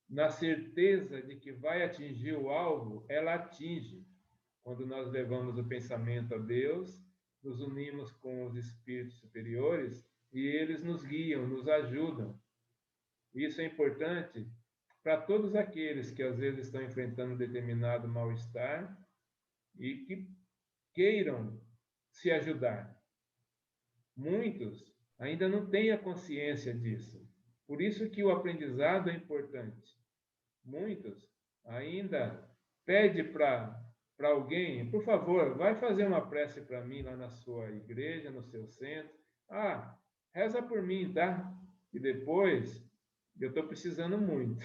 na certeza de que vai atingir o alvo, ela atinge. Quando nós levamos o pensamento a Deus, nos unimos com os espíritos superiores e eles nos guiam, nos ajudam. Isso é importante para todos aqueles que às vezes estão enfrentando determinado mal-estar e que queiram se ajudar. Muitos ainda não têm a consciência disso. Por isso que o aprendizado é importante. Muitos ainda pedem para alguém, por favor, vai fazer uma prece para mim lá na sua igreja, no seu centro. Reza por mim, tá? E depois, eu estou precisando muito.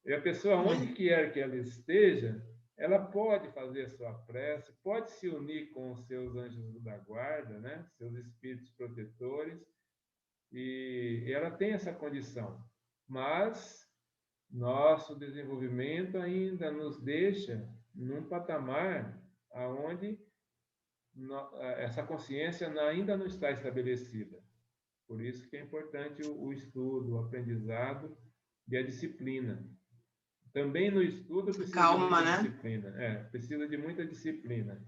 E a pessoa, onde quer que ela esteja, ela pode fazer sua prece, pode se unir com os seus anjos da guarda, né? Seus espíritos protetores, e ela tem essa condição. Mas nosso desenvolvimento ainda nos deixa num patamar onde essa consciência ainda não está estabelecida. Por isso que é importante o estudo, o aprendizado e a disciplina. Também no estudo precisa de muita disciplina. Precisa de muita disciplina.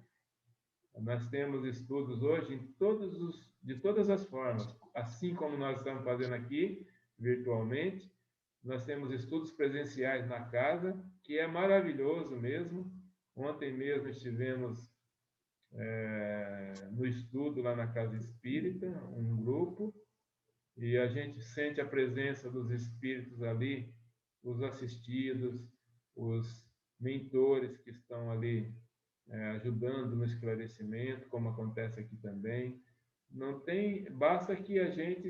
Nós temos estudos hoje de todas as formas, assim como nós estamos fazendo aqui, virtualmente, Nós temos estudos presenciais na casa, que é maravilhoso mesmo. Ontem mesmo estivemos no estudo lá na Casa Espírita, um grupo, e a gente sente a presença dos espíritos ali, os assistidos, os mentores que estão ali ajudando no esclarecimento, como acontece aqui também. Não tem, basta que a gente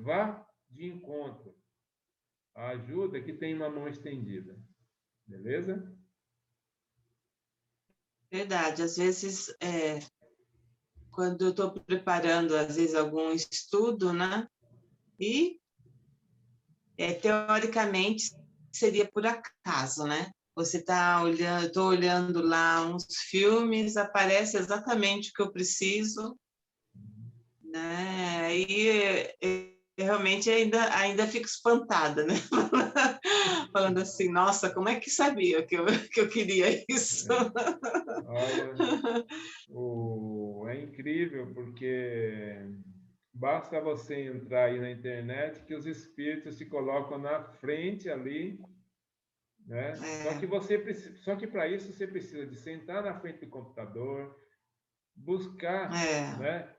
vá de encontro à ajuda que tem uma mão estendida. Beleza? Verdade. Às vezes, quando eu estou preparando, às vezes, algum estudo, né? E, teoricamente, seria por acaso, né? Você está olhando, estou olhando lá uns filmes, aparece exatamente o que eu preciso, né? E realmente ainda fico espantada, né? Falando assim, nossa, como é que sabia que eu queria isso? Olha, é incrível, porque basta você entrar aí na internet que os espíritos se colocam na frente ali, né? Só que para isso você precisa de sentar na frente do computador, buscar, né?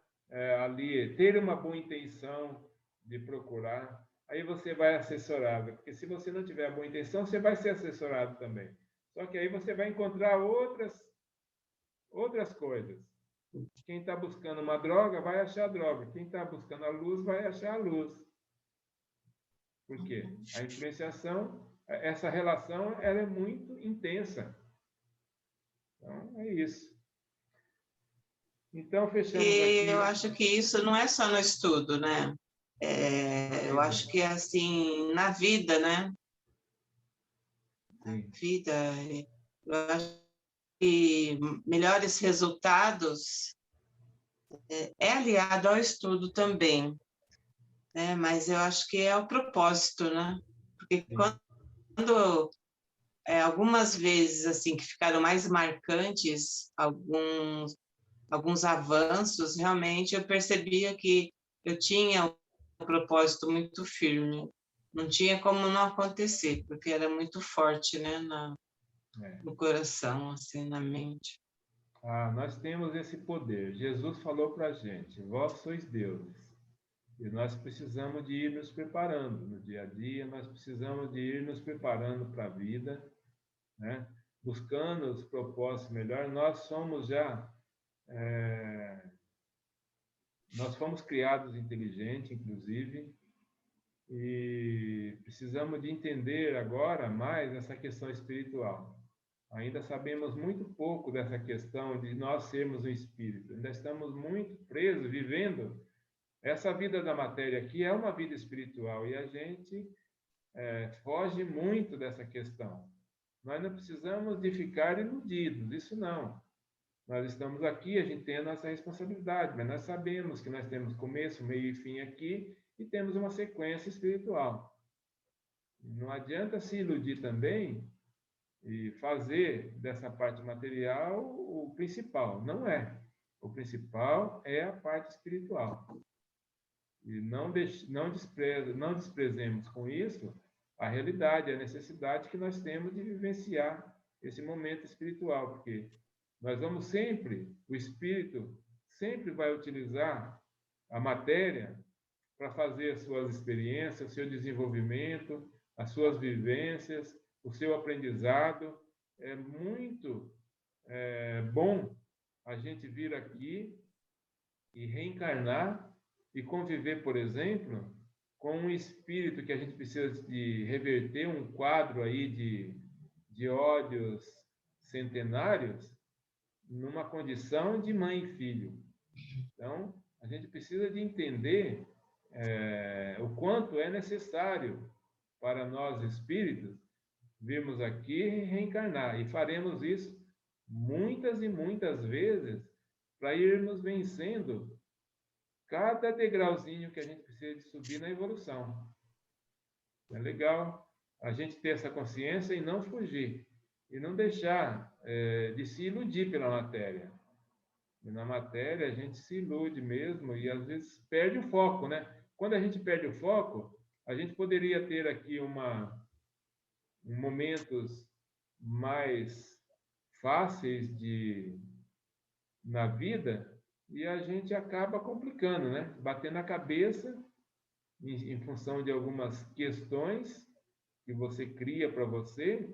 Ali ter uma boa intenção de procurar. Aí você vai assessorado, porque se você não tiver boa intenção, você vai ser assessorado também. Só que aí você vai encontrar outras coisas. Quem está buscando uma droga vai achar a droga. Quem está buscando a luz vai achar a luz. Por quê? A influenciação, essa relação, ela é muito intensa. Então, é isso. Então, fechamos E aqui. eu acho que isso não é só no estudo, né? Eu acho que é assim, na vida, né? Na Sim. vida, eu acho que melhores resultados é aliado ao estudo também, né? Mas eu acho que é o propósito, né? Porque quando algumas vezes assim que ficaram mais marcantes alguns avanços, realmente eu percebia que eu tinha um propósito muito firme. Não tinha como não acontecer, porque era muito forte, né, no coração, assim, na mente. Nós temos esse poder. Jesus falou para a gente: vós sois deuses. E nós precisamos de ir nos preparando no dia a dia, nós precisamos de ir nos preparando para a vida, né? Buscando os propósitos melhores. Nós fomos criados inteligentes, inclusive, e precisamos de entender agora mais essa questão espiritual. Ainda sabemos muito pouco dessa questão de nós sermos um espírito. Ainda estamos muito presos, vivendo essa vida da matéria aqui é uma vida espiritual e a gente foge muito dessa questão. Nós não precisamos de ficar iludidos, isso não. Nós estamos aqui, a gente tem a nossa responsabilidade, mas nós sabemos que nós temos começo, meio e fim aqui e temos uma sequência espiritual. Não adianta se iludir também e fazer dessa parte material o principal. Não é. O principal é a parte espiritual. E não desprezemos com isso a realidade, a necessidade que nós temos de vivenciar esse momento espiritual, porque nós vamos sempre, o espírito sempre vai utilizar a matéria para fazer as suas experiências, o seu desenvolvimento, as suas vivências, o seu aprendizado. É muito bom a gente vir aqui e reencarnar e conviver, por exemplo, com um espírito que a gente precisa de reverter um quadro aí de ódios centenários numa condição de mãe e filho. Então, a gente precisa de entender o quanto é necessário para nós espíritos virmos aqui e reencarnar. E faremos isso muitas e muitas vezes para irmos vencendo cada degrauzinho que a gente precisa de subir na evolução. É legal a gente ter essa consciência e não fugir. E não deixar de se iludir pela matéria. E na matéria a gente se ilude mesmo e às vezes perde o foco, né? Quando a gente perde o foco, A gente poderia ter aqui momentos mais fáceis na vida e a gente acaba complicando, né? Batendo a cabeça em função de algumas questões que você cria para você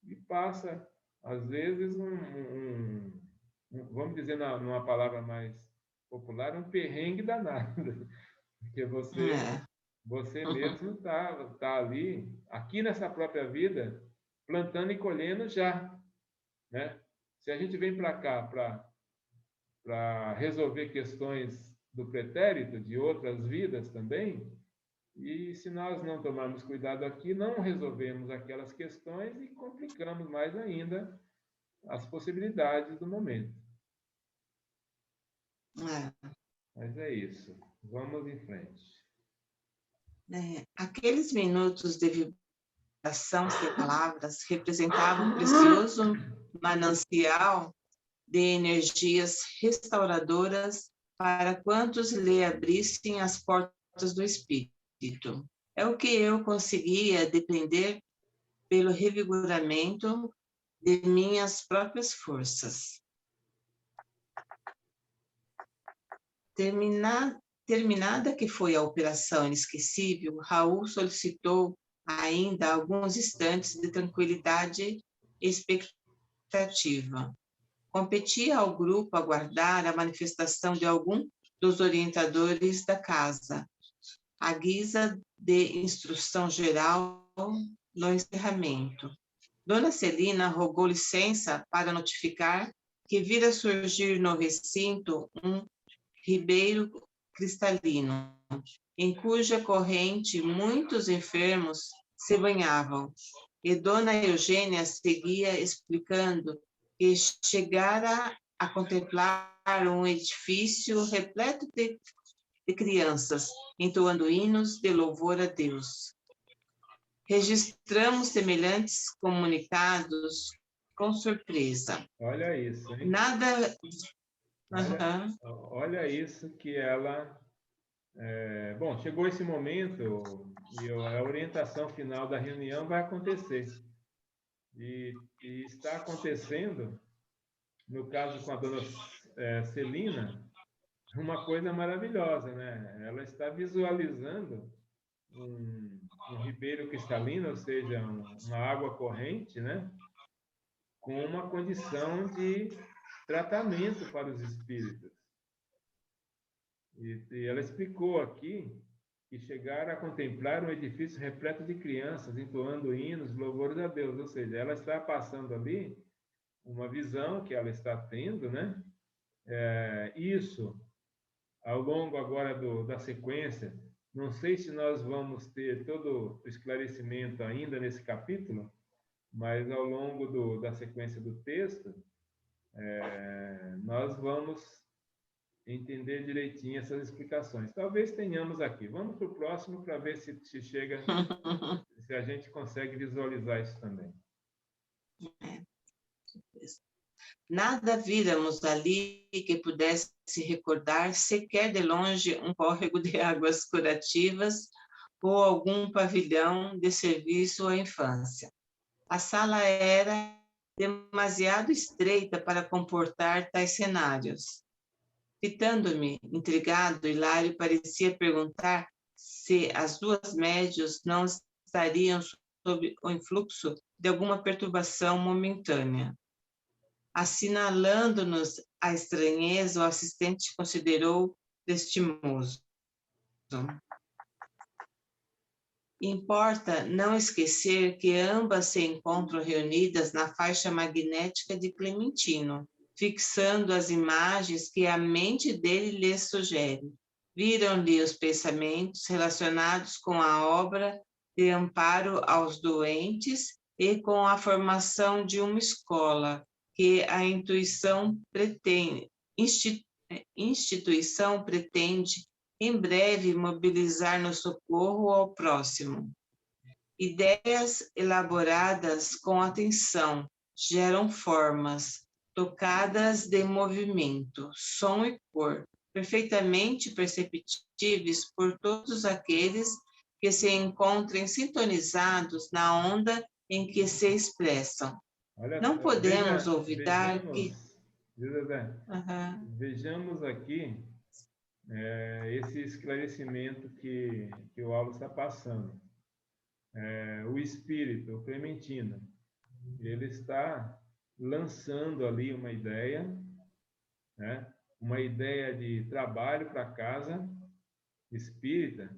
e passa, às vezes, vamos dizer numa palavra mais popular, um perrengue danado, porque você mesmo tá ali, aqui nessa própria vida, plantando e colhendo já, né? Se a gente vem para cá para resolver questões do pretérito, de outras vidas também, e se nós não tomarmos cuidado aqui, não resolvemos aquelas questões e complicamos mais ainda as possibilidades do momento. Mas é isso. Vamos em frente. Aqueles minutos de vibração sem palavras representavam um precioso manancial de energias restauradoras para quantos lhe abrissem as portas do espírito. É o que eu conseguia depender pelo revigoramento de minhas próprias forças. Terminada que foi a operação inesquecível, Raul solicitou ainda alguns instantes de tranquilidade e expectativa. Competia ao grupo aguardar a manifestação de algum dos orientadores da casa, à guisa de instrução geral no encerramento. Dona Celina rogou licença para notificar que vira surgir no recinto um ribeiro cristalino, em cuja corrente muitos enfermos se banhavam, e Dona Eugênia seguia explicando que chegara a contemplar um edifício repleto de crianças, entoando hinos de louvor a Deus. Registramos semelhantes comunicados com surpresa. Olha isso, hein? Nada... Olha isso que ela... Bom, chegou esse momento e a orientação final da reunião vai acontecer. E está acontecendo, no caso com a dona Celina, uma coisa maravilhosa, né? Ela está visualizando um ribeiro cristalino, ou seja, uma água corrente, né? Com uma condição de tratamento para os espíritos. E ela explicou aqui que chegaram a contemplar um edifício repleto de crianças, entoando hinos, louvores a Deus. Ou seja, ela está passando ali uma visão que ela está tendo, né? Isso, ao longo agora da sequência, não sei se nós vamos ter todo o esclarecimento ainda nesse capítulo, mas ao longo da sequência do texto, nós vamos entender direitinho essas explicações. Talvez tenhamos aqui. Vamos para o próximo para ver se chega, se a gente consegue visualizar isso também. Nada víramos ali que pudesse se recordar sequer de longe um córrego de águas curativas ou algum pavilhão de serviço à infância. A sala era demasiado estreita para comportar tais cenários. Fitando-me, intrigado, Hilário parecia perguntar se as duas médios não estariam sob o influxo de alguma perturbação momentânea. Assinalando-nos a estranheza, o assistente considerou lastimoso. Importa não esquecer que ambas se encontram reunidas na faixa magnética de Clementino, fixando as imagens que a mente dele lhes sugere. Viram-lhe os pensamentos relacionados com a obra de amparo aos doentes e com a formação de uma escola que a instituição pretende em breve mobilizar no socorro ao próximo. Ideias elaboradas com atenção geram formas, tocadas de movimento, som e cor, perfeitamente perceptíveis por todos aqueles que se encontrem sintonizados na onda em que se expressam. Olha, Não podemos olvidar que... Vejamos aqui esse esclarecimento que o Aulo está passando. O espírito, o Clementino, ele está lançando ali uma ideia, né? Uma ideia de trabalho para a casa espírita,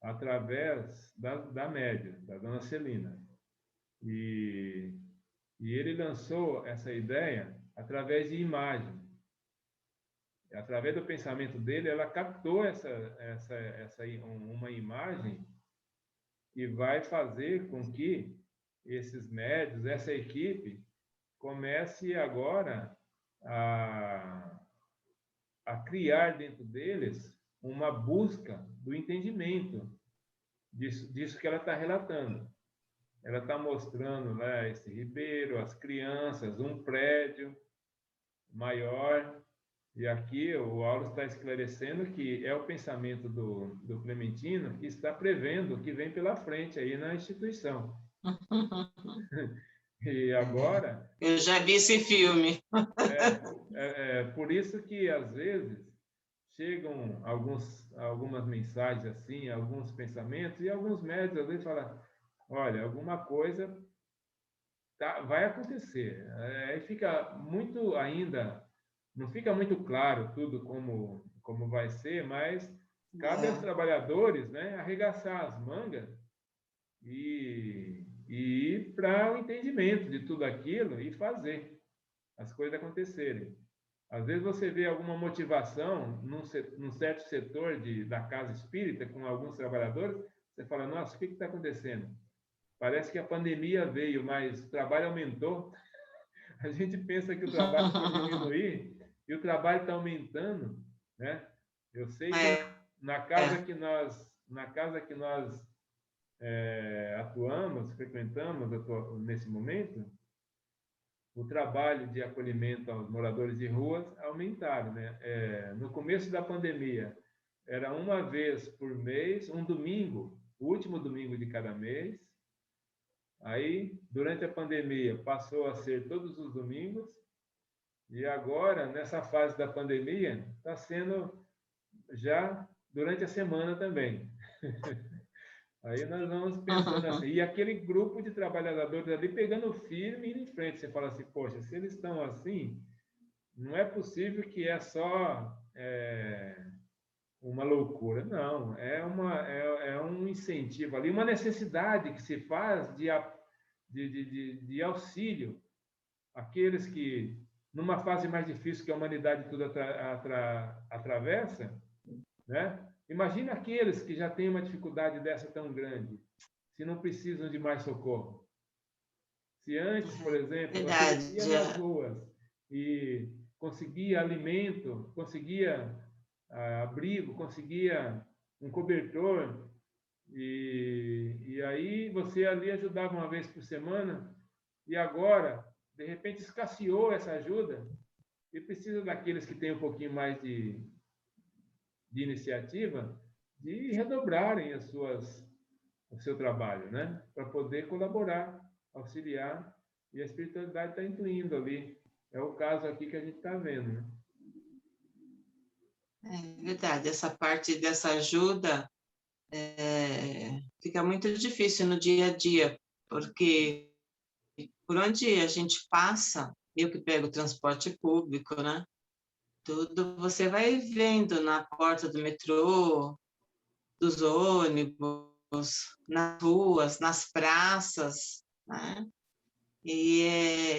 através da médium, da dona Celina. E ele lançou essa ideia através de imagem. Através do pensamento dele, ela captou uma imagem que vai fazer com que esses médios, essa equipe, comece agora a criar dentro deles uma busca do entendimento disso que ela está relatando. Ela está mostrando lá esse ribeiro, as crianças, um prédio maior. E aqui o Aulo está esclarecendo que é o pensamento do Clementino que está prevendo o que vem pela frente aí na instituição. E agora... Eu já vi esse filme. Por isso que, às vezes, chegam algumas mensagens assim, alguns pensamentos, e alguns médicos, às vezes, falam, olha, alguma coisa vai acontecer. Aí fica muito ainda... Não fica muito claro tudo como vai ser, mas cabe aos trabalhadores, né, arregaçar as mangas e ir para o entendimento de tudo aquilo e fazer as coisas acontecerem. Às vezes você vê alguma motivação num certo setor da casa espírita, com alguns trabalhadores, você fala, nossa, o que está acontecendo? Parece que a pandemia veio, mas o trabalho aumentou. A gente pensa que o trabalho vai diminuir, e o trabalho está aumentando, né? Eu sei que na casa que nós atuamos, frequentamos nesse momento, o trabalho de acolhimento aos moradores de ruas aumentaram, né? No começo da pandemia, era uma vez por mês, um domingo, o último domingo de cada mês. Aí, durante a pandemia, passou a ser todos os domingos. E agora, nessa fase da pandemia, está sendo já durante a semana também. Aí nós vamos pensando assim, e aquele grupo de trabalhadores ali pegando firme e indo em frente. Você fala assim, poxa, se eles estão assim, não é possível que é só uma loucura. Não, é um incentivo ali, uma necessidade que se faz de auxílio àqueles que, numa fase mais difícil que a humanidade toda atravessa, né? Imagina aqueles que já têm uma dificuldade dessa tão grande, se não precisam de mais socorro. Se antes, por exemplo, você ia nas ruas e conseguia alimento, conseguia abrigo, conseguia um cobertor, e aí você ali ajudava uma vez por semana, e agora, de repente, escasseou essa ajuda, e precisa daqueles que têm um pouquinho mais de iniciativa, de redobrarem o seu trabalho, né? Para poder colaborar, auxiliar, e a espiritualidade está incluindo ali. É o caso aqui que a gente está vendo, né? É verdade, essa parte dessa ajuda fica muito difícil no dia a dia, porque por onde a gente passa, eu que pego o transporte público, né? Tudo você vai vendo na porta do metrô, dos ônibus, nas ruas, nas praças, né? E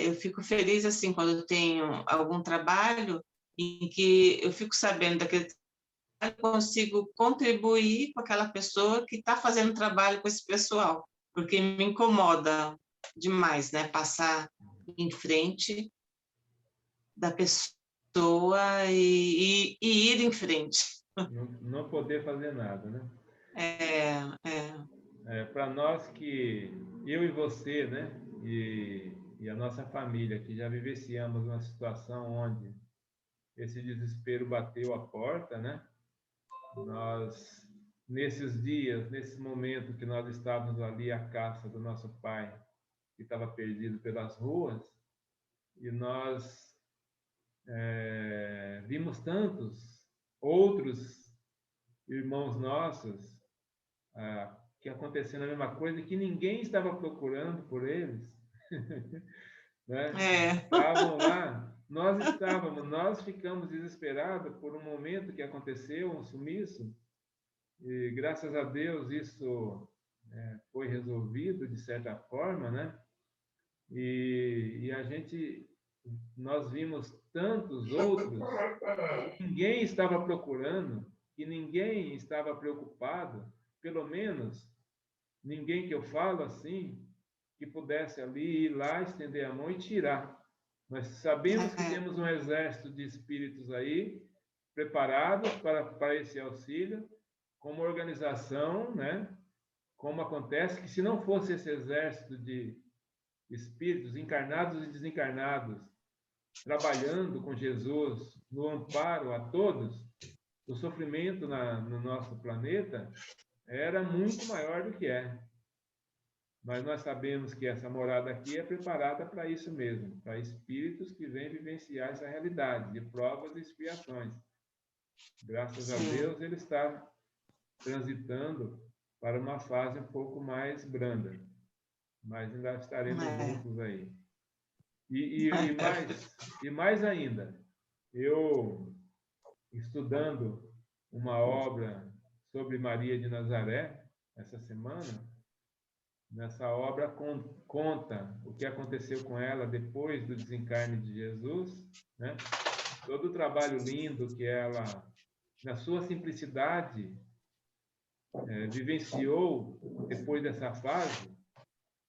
eu fico feliz assim quando eu tenho algum trabalho em que eu fico sabendo daquele trabalho, consigo contribuir com aquela pessoa que está fazendo trabalho com esse pessoal, porque me incomoda demais, né? Passar em frente da pessoa e ir em frente. Não poder fazer nada, né? É. Para nós que, eu e você, né? E a nossa família, que já vivenciamos uma situação onde esse desespero bateu a porta, né? Nós nesses dias, nesse momento que nós estávamos ali à caça do nosso pai, que estava perdido pelas ruas, e nós vimos tantos outros irmãos nossos que acontecendo a mesma coisa, que ninguém estava procurando por eles, né? Estavam lá, nós ficamos desesperados por um momento que aconteceu, um sumiço, e graças a Deus isso foi resolvido de certa forma, né? E nós vimos tantos outros que ninguém estava procurando, que ninguém estava preocupado, pelo menos ninguém que eu falo assim, que pudesse ali ir lá, estender a mão e tirar. Nós sabemos que temos um exército de espíritos aí, preparados para esse auxílio, como organização, né? Como acontece que se não fosse esse exército de espíritos encarnados e desencarnados, trabalhando com Jesus no amparo a todos, o sofrimento no nosso planeta era muito maior do que é. Mas nós sabemos que essa morada aqui é preparada para isso mesmo, para espíritos que vêm vivenciar essa realidade de provas e expiações. Graças a Deus, ele está transitando para uma fase um pouco mais branda, mas ainda estaremos juntos aí. E mais ainda, eu estudando uma obra sobre Maria de Nazaré essa semana. Nessa obra conta o que aconteceu com ela depois do desencarne de Jesus, né? Todo o trabalho lindo que ela, na sua simplicidade, vivenciou depois dessa fase.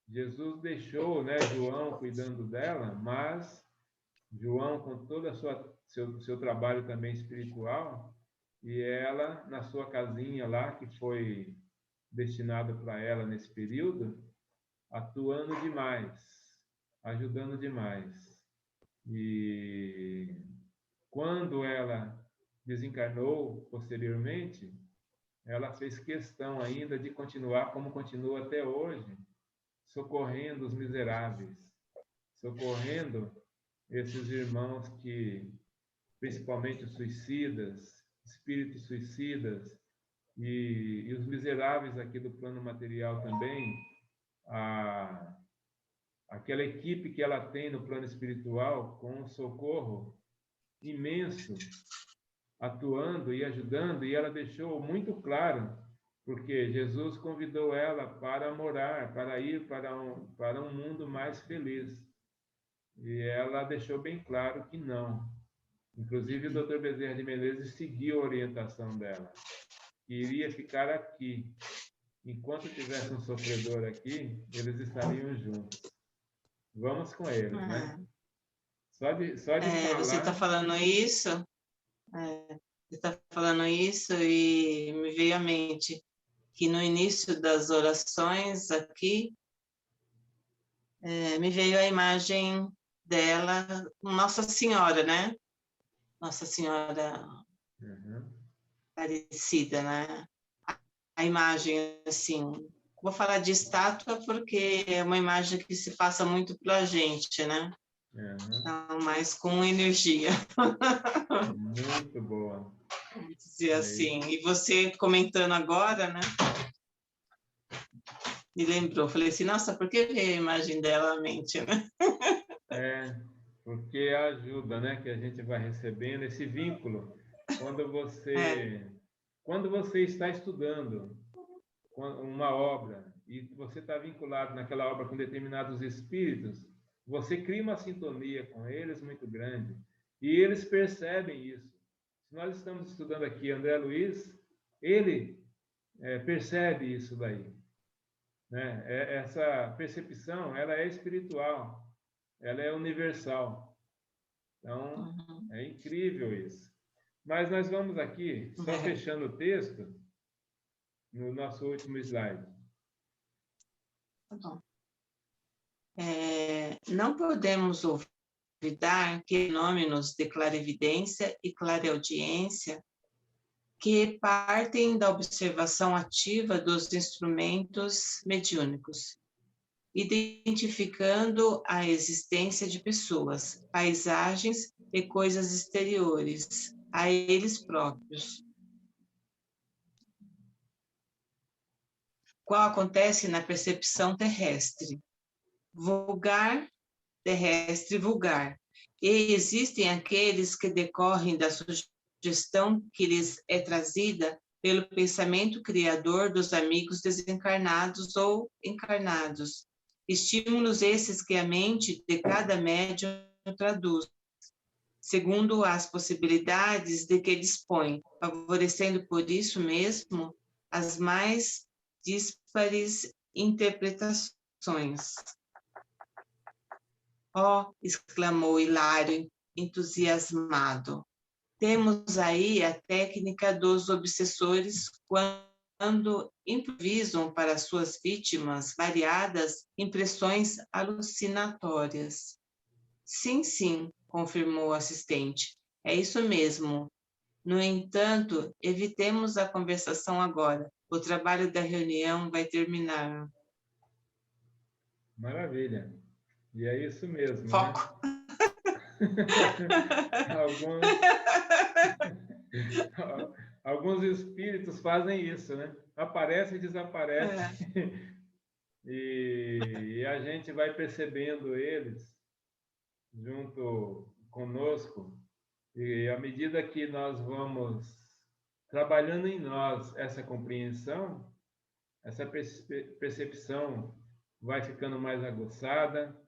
Jesus deixou, né, João cuidando dela, mas João com todo seu trabalho também espiritual, e ela na sua casinha lá, que foi destinado para ela nesse período, atuando demais, ajudando demais. E quando ela desencarnou posteriormente, ela fez questão ainda de continuar como continua até hoje, socorrendo os miseráveis, socorrendo esses irmãos que, principalmente os suicidas, espíritos suicidas, e os miseráveis aqui do plano material também, aquela equipe que ela tem no plano espiritual, com um socorro imenso, atuando e ajudando, e ela deixou muito claro, porque Jesus convidou ela para morar, para ir para um mundo mais feliz. E ela deixou bem claro que não. Inclusive, o Dr. Bezerra de Menezes seguiu a orientação dela. Iria ficar aqui. Enquanto tivesse um sofredor aqui, eles estariam juntos. Vamos com eles, né? Só de falar... Você está falando isso? Você está falando isso e me veio à mente que no início das orações aqui, me veio a imagem dela, Nossa Senhora, né? Nossa Senhora Aparecida, né? A imagem, assim, vou falar de estátua porque é uma imagem que se passa muito para a gente, né? Então, mas com energia. Muito boa. Vou dizer assim. E você comentando agora, né? Me lembrou, falei assim, nossa, por que veio a imagem dela à mente, né? Porque ajuda, né? Que a gente vai recebendo esse vínculo. Quando você está estudando uma obra e você está vinculado naquela obra com determinados espíritos, você cria uma sintonia com eles muito grande. E eles percebem isso. Se nós estamos estudando aqui André Luiz, ele percebe isso daí. Né? Essa percepção, ela é espiritual, ela é universal. Então, é incrível isso. Mas nós vamos aqui, só fechando o texto, no nosso último slide. Tá bom. Não podemos olvidar que fenômenos de clarividência e clareaudiência que partem da observação ativa dos instrumentos mediúnicos, identificando a existência de pessoas, paisagens e coisas exteriores a eles próprios, qual acontece na percepção terrestre, vulgar, terrestre vulgar, e existem aqueles que decorrem da sugestão que lhes é trazida pelo pensamento criador dos amigos desencarnados ou encarnados, estímulos esses que a mente de cada médium traduz, segundo as possibilidades de que dispõe, favorecendo por isso mesmo as mais díspares interpretações. Oh, exclamou Hilário, entusiasmado. Temos aí a técnica dos obsessores quando improvisam para suas vítimas variadas impressões alucinatórias. Sim, sim, confirmou o assistente. É isso mesmo. No entanto, evitemos a conversação agora. O trabalho da reunião vai terminar. Maravilha. E é isso mesmo, Foco. né? Alguns espíritos fazem isso, né? Aparece e desaparece. E a gente vai percebendo eles junto conosco. E à medida que nós vamos trabalhando em nós essa compreensão, essa percepção vai ficando mais aguçada,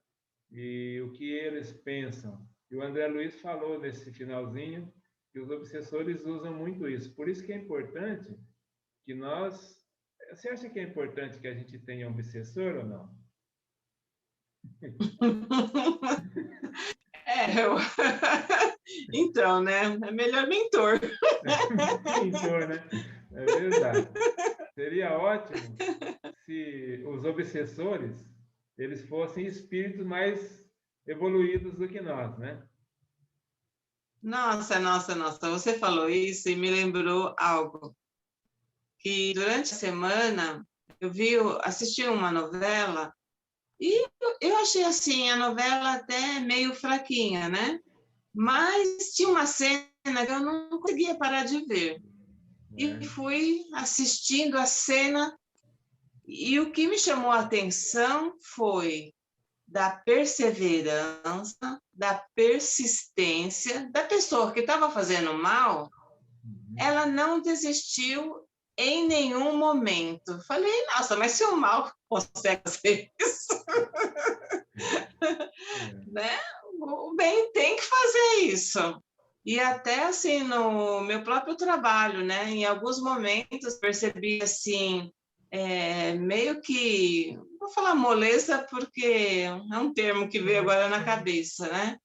e o que eles pensam. E o André Luiz falou nesse finalzinho que os obsessores usam muito isso. Por isso que é importante que nós... Você acha que é importante que a gente tenha um obsessor ou não? Então, né? É melhor mentor. Mentor, né? É verdade. Seria ótimo se os obsessores eles fossem espíritos mais evoluídos do que nós, né? Nossa. Você falou isso e me lembrou algo. Que durante a semana assisti uma novela e eu achei assim a novela até meio fraquinha, né? Mas tinha uma cena que eu não conseguia parar de ver. E fui assistindo a cena e o que me chamou a atenção foi da perseverança, da persistência da pessoa que estava fazendo mal. Ela não desistiu em nenhum momento. Falei, nossa, mas se o mal consegue fazer isso, né? O bem tem que fazer isso. E até assim no meu próprio trabalho, né? Em alguns momentos percebi assim, meio que, vou falar moleza porque é um termo que veio agora na cabeça, né?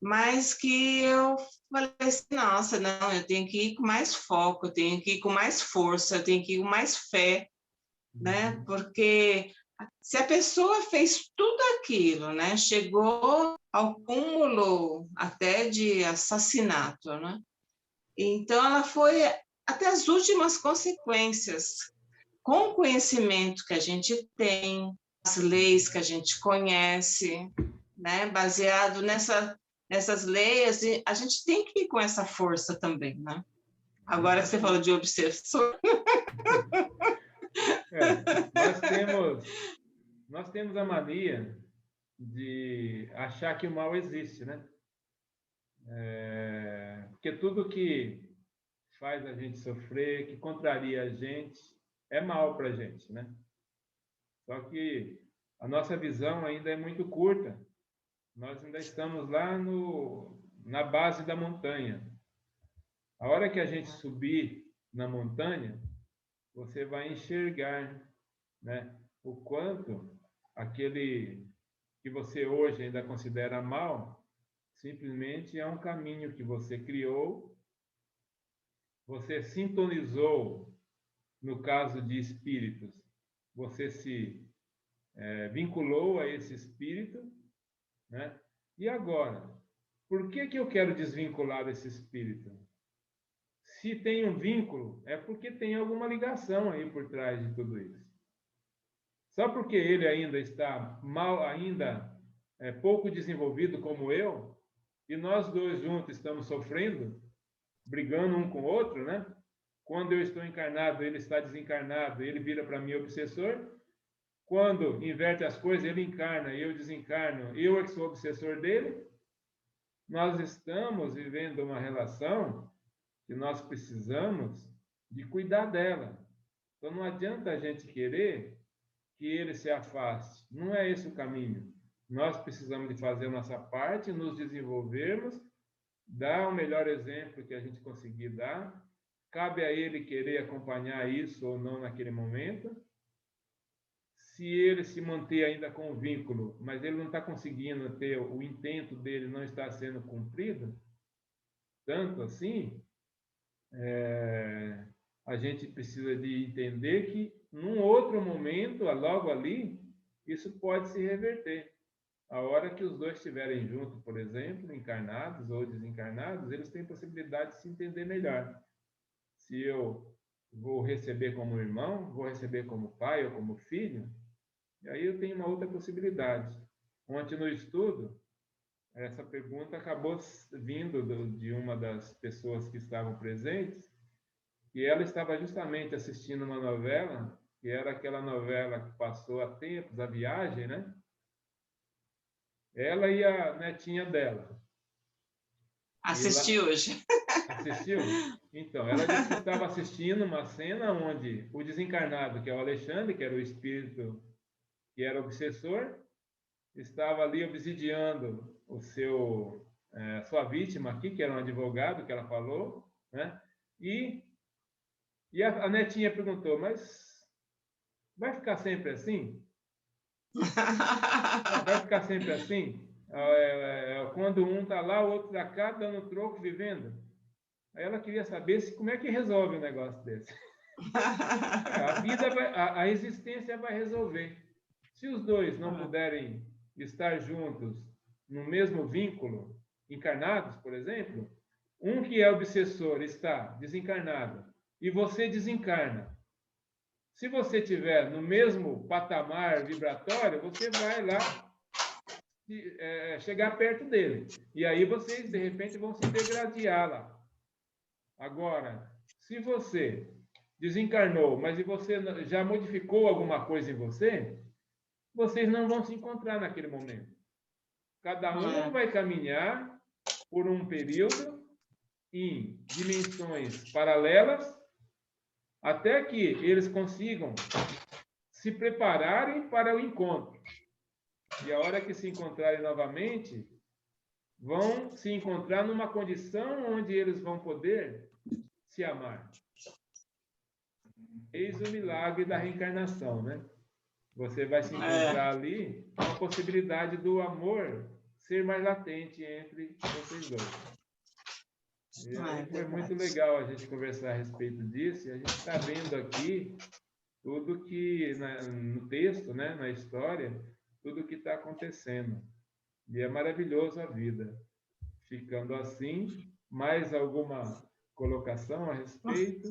Mas que eu falei assim, nossa, não, eu tenho que ir com mais foco, eu tenho que ir com mais força, eu tenho que ir com mais fé, né? Porque se a pessoa fez tudo aquilo, né? Chegou ao cúmulo até de assassinato, né? Então ela foi até as últimas consequências, com o conhecimento que a gente tem, as leis que a gente conhece, né? Baseado nessas leis, a gente tem que ir com essa força também, né? Agora que você falou de obsessor. Nós temos a mania de achar que o mal existe, né? Porque tudo que faz a gente sofrer, que contraria a gente, é mal para a gente, né? Só que a nossa visão ainda é muito curta. Nós ainda estamos lá na base da montanha. A hora que a gente subir na montanha, você vai enxergar, né, o quanto aquele que você hoje ainda considera mal, simplesmente é um caminho que você criou, você sintonizou, no caso de espíritos, você se vinculou a esse espírito, né? E agora, por que eu quero desvincular esse espírito? Se tem um vínculo, é porque tem alguma ligação aí por trás de tudo isso. Só porque ele ainda está pouco desenvolvido como eu, e nós dois juntos estamos sofrendo, brigando um com o outro, né? Quando eu estou encarnado, ele está desencarnado, ele vira para mim obsessor. Quando inverte as coisas, ele encarna e eu desencarno, eu é que sou obsessor dele. Nós estamos vivendo uma relação que nós precisamos de cuidar dela. Então não adianta a gente querer que ele se afaste. Não é esse o caminho. Nós precisamos de fazer a nossa parte, nos desenvolvermos, dar o melhor exemplo que a gente conseguir dar. Cabe a ele querer acompanhar isso ou não naquele momento. Se ele se manter ainda com o vínculo, mas ele não está conseguindo ter, o intento dele não está sendo cumprido, tanto assim, a gente precisa de entender que, num outro momento, logo ali, isso pode se reverter. A hora que os dois estiverem juntos, por exemplo, encarnados ou desencarnados, eles têm possibilidade de se entender melhor. Se eu vou receber como irmão, vou receber como pai ou como filho, e aí eu tenho uma outra possibilidade. Ontem no estudo, essa pergunta acabou vindo de uma das pessoas que estavam presentes, e ela estava justamente assistindo uma novela, que era aquela novela que passou há tempos, A Viagem, né? Ela e a netinha dela. Assisti hoje. Assistiu? Então, ela disse que estava assistindo uma cena onde o desencarnado, que é o Alexandre, que era o espírito que era obsessor, estava ali obsidiando sua vítima aqui, que era um advogado, que ela falou, né? E a netinha perguntou, mas vai ficar sempre assim? Vai ficar sempre assim? Quando um está lá, o outro está cá, dando troco, vivendo? Aí ela queria saber como é que resolve um negócio desse. A vida, a existência vai resolver. Se os dois não puderem estar juntos no mesmo vínculo, encarnados, por exemplo, um que é obsessor está desencarnado e você desencarna. Se você estiver no mesmo patamar vibratório, você vai lá chegar perto dele. E aí vocês, de repente, vão se degradar lá. Agora, se você desencarnou, mas e você já modificou alguma coisa em você, vocês não vão se encontrar naquele momento. Cada um vai caminhar por um período em dimensões paralelas até que eles consigam se prepararem para o encontro. E a hora que se encontrarem novamente, vão se encontrar numa condição onde eles vão poder se amar. Eis o milagre da reencarnação, né? Você vai se encontrar ali com a possibilidade do amor ser mais latente entre vocês dois. Foi muito legal a gente conversar a respeito disso, e a gente está vendo aqui tudo que, no texto, né, na história, tudo que está acontecendo. E é maravilhoso a vida. Ficando assim, mais alguma colocação a respeito?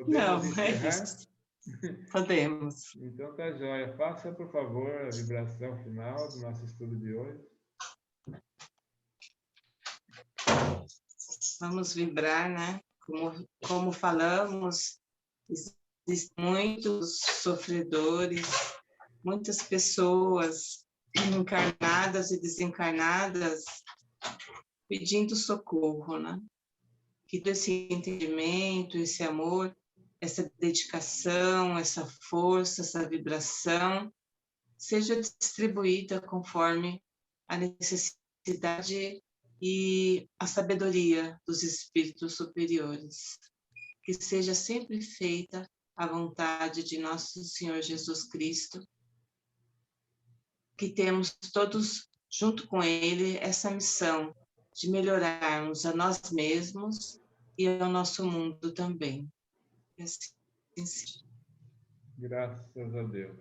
Não, é isso. Podemos. Então tá joia. Faça, por favor, a vibração final do nosso estudo de hoje. Vamos vibrar, né? Como falamos, existem muitos sofredores, muitas pessoas encarnadas e desencarnadas pedindo socorro, né? Que esse entendimento, esse amor, essa dedicação, essa força, essa vibração seja distribuída conforme a necessidade e a sabedoria dos espíritos superiores. Que seja sempre feita a vontade de nosso Senhor Jesus Cristo, que temos todos, junto com Ele, essa missão de melhorarmos a nós mesmos e ao nosso mundo também. Assim, Graças a Deus.